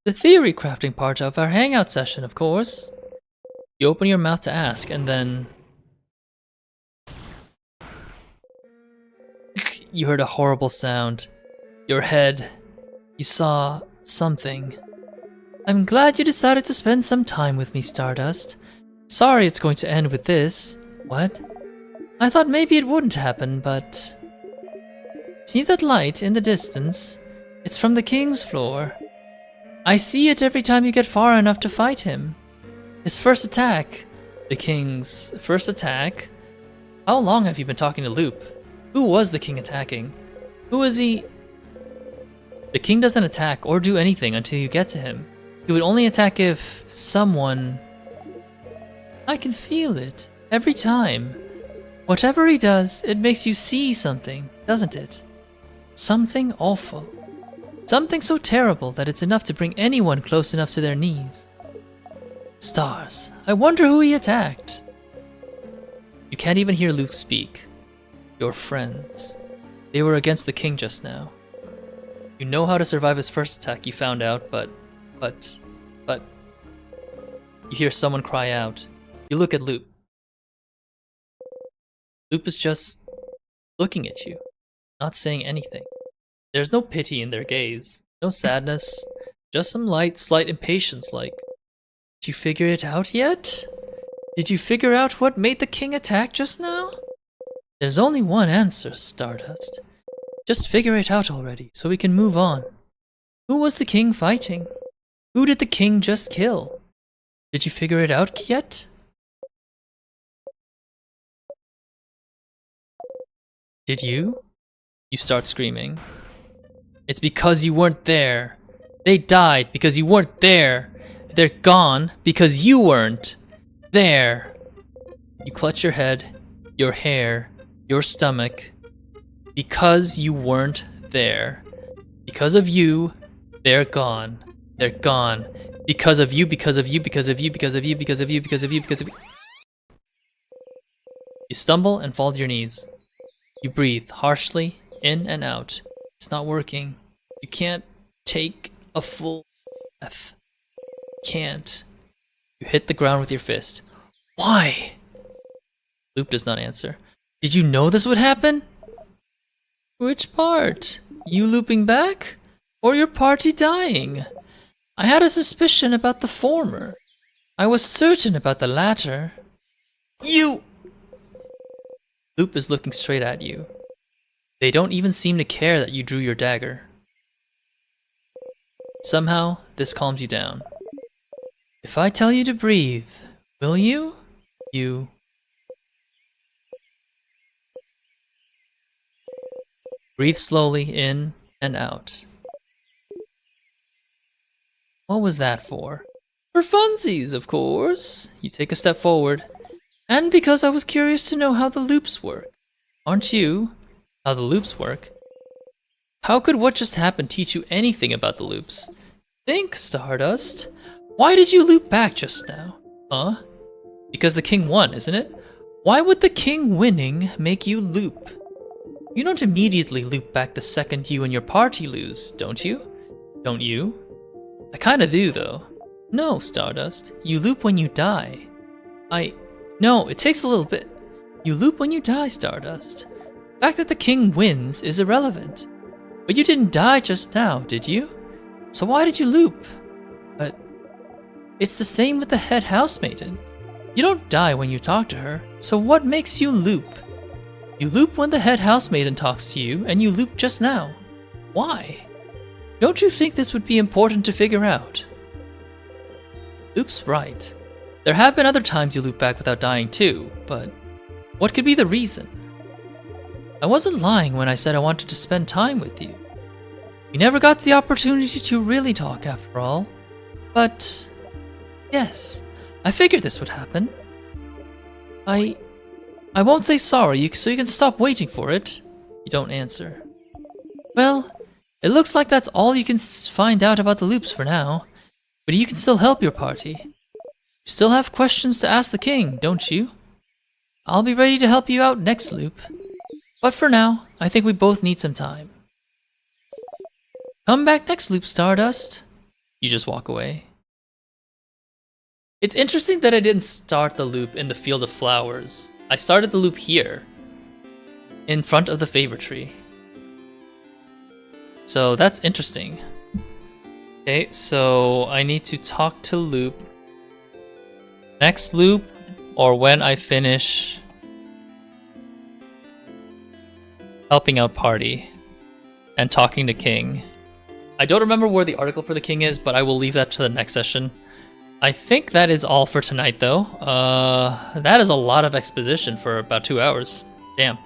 [SPEAKER 1] The theory crafting part of our hangout session, of course. You open your mouth to ask, and then you heard a horrible sound. Your head. You saw something. I'm glad you decided to spend some time with me, Stardust. Sorry it's going to end with this. What? I thought maybe it wouldn't happen, but... See that light in the distance? It's from the king's floor. I see it every time you get far enough to fight him. His first attack. The king's first attack? How long have you been talking to Loop? Who was the king attacking? Who is he? The king doesn't attack or do anything until you get to him. He would only attack if someone... I can feel it. Every time. Whatever he does, it makes you see something, doesn't it? Something awful. Something so terrible that it's enough to bring anyone close enough to their knees. Stars. I wonder who he attacked. You can't even hear Luke speak. Your friends. They were against the king just now. You know how to survive his first attack, you found out, but... You hear someone cry out. You look at Loop. Loop is just looking at you, not saying anything. There's no pity in their gaze, no sadness, just some light, slight impatience like, did you figure it out yet? Did you figure out what made the king attack just now? There's only one answer, Stardust. Just figure it out already, so we can move on. Who was the king fighting? Who did the king just kill? Did you figure it out yet? Did you? You start screaming. It's because you weren't there. They died because you weren't there. They're gone because you weren't there. You clutch your head, your hair, your stomach. Because you weren't there. Because of you, they're gone. They're gone. Because of you, because of you, because of you, because of you, because of you, because of you, because of you. You stumble and fall to your knees. You breathe harshly, in and out. It's not working. You can't take a full breath. Can't. You hit the ground with your fist. Why? Loop does not answer. Did you know this would happen? Which part? You looping back? Or your party dying? I had a suspicion about the former. I was certain about the latter. You! Loop is looking straight at you. They don't even seem to care that you drew your dagger. Somehow, this calms you down. If I tell you to breathe, will you? You... Breathe slowly in and out. What was that for? For funsies, of course. You take a step forward. And because I was curious to know how the loops work. Aren't you? How the loops work? How could what just happened teach you anything about the loops? Think, Stardust. Why did you loop back just now? Huh? Because the king won, isn't it? Why would the king winning make you loop? You don't immediately loop back the second you and your party lose, don't you? Don't you? I kinda do, though. No, Stardust. You loop when you die. No, it takes a little bit. You loop when you die, Stardust. The fact that the king wins is irrelevant. But you didn't die just now, did you? So why did you loop? But it's the same with the head housemaiden. You don't die when you talk to her, so what makes you loop? You loop when the head housemaiden talks to you, and you loop just now. Why? Don't you think this would be important to figure out? Loop's right. There have been other times you loop back without dying too, but what could be the reason? I wasn't lying when I said I wanted to spend time with you. We never got the opportunity to really talk after all. But yes, I figured this would happen. I won't say sorry, so you can stop waiting for it. You don't answer. Well, it looks like that's all you can find out about the loops for now. But you can still help your party. You still have questions to ask the king, don't you? I'll be ready to help you out next loop. But for now, I think we both need some time. Come back next loop, Stardust. You just walk away. It's interesting that I didn't start the loop in the Field of Flowers. I started the loop here, in front of the Favor Tree. So that's interesting. Okay, so I need to talk to Loop. Next loop, or when I finish helping out party and talking to King. I don't remember where the article for the King is, but I will leave that to the next session. I think that is all for tonight, though. That is a lot of exposition for about 2 hours. Damn.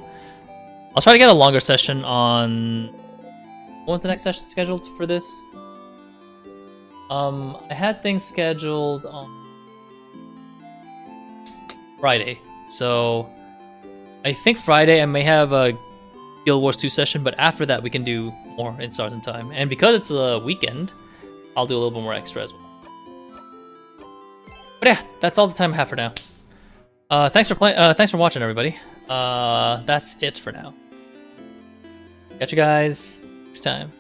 [SPEAKER 1] I'll try to get a longer session on... What was the next session scheduled for this? I had things scheduled on Friday. So I think Friday I may have a Guild Wars 2 session, but after that we can do more in Stars in Time. And because it's a weekend, I'll do a little bit more extra as well. But yeah, that's all the time I have for now. Thanks for watching, everybody. That's it for now. Catch you guys next time.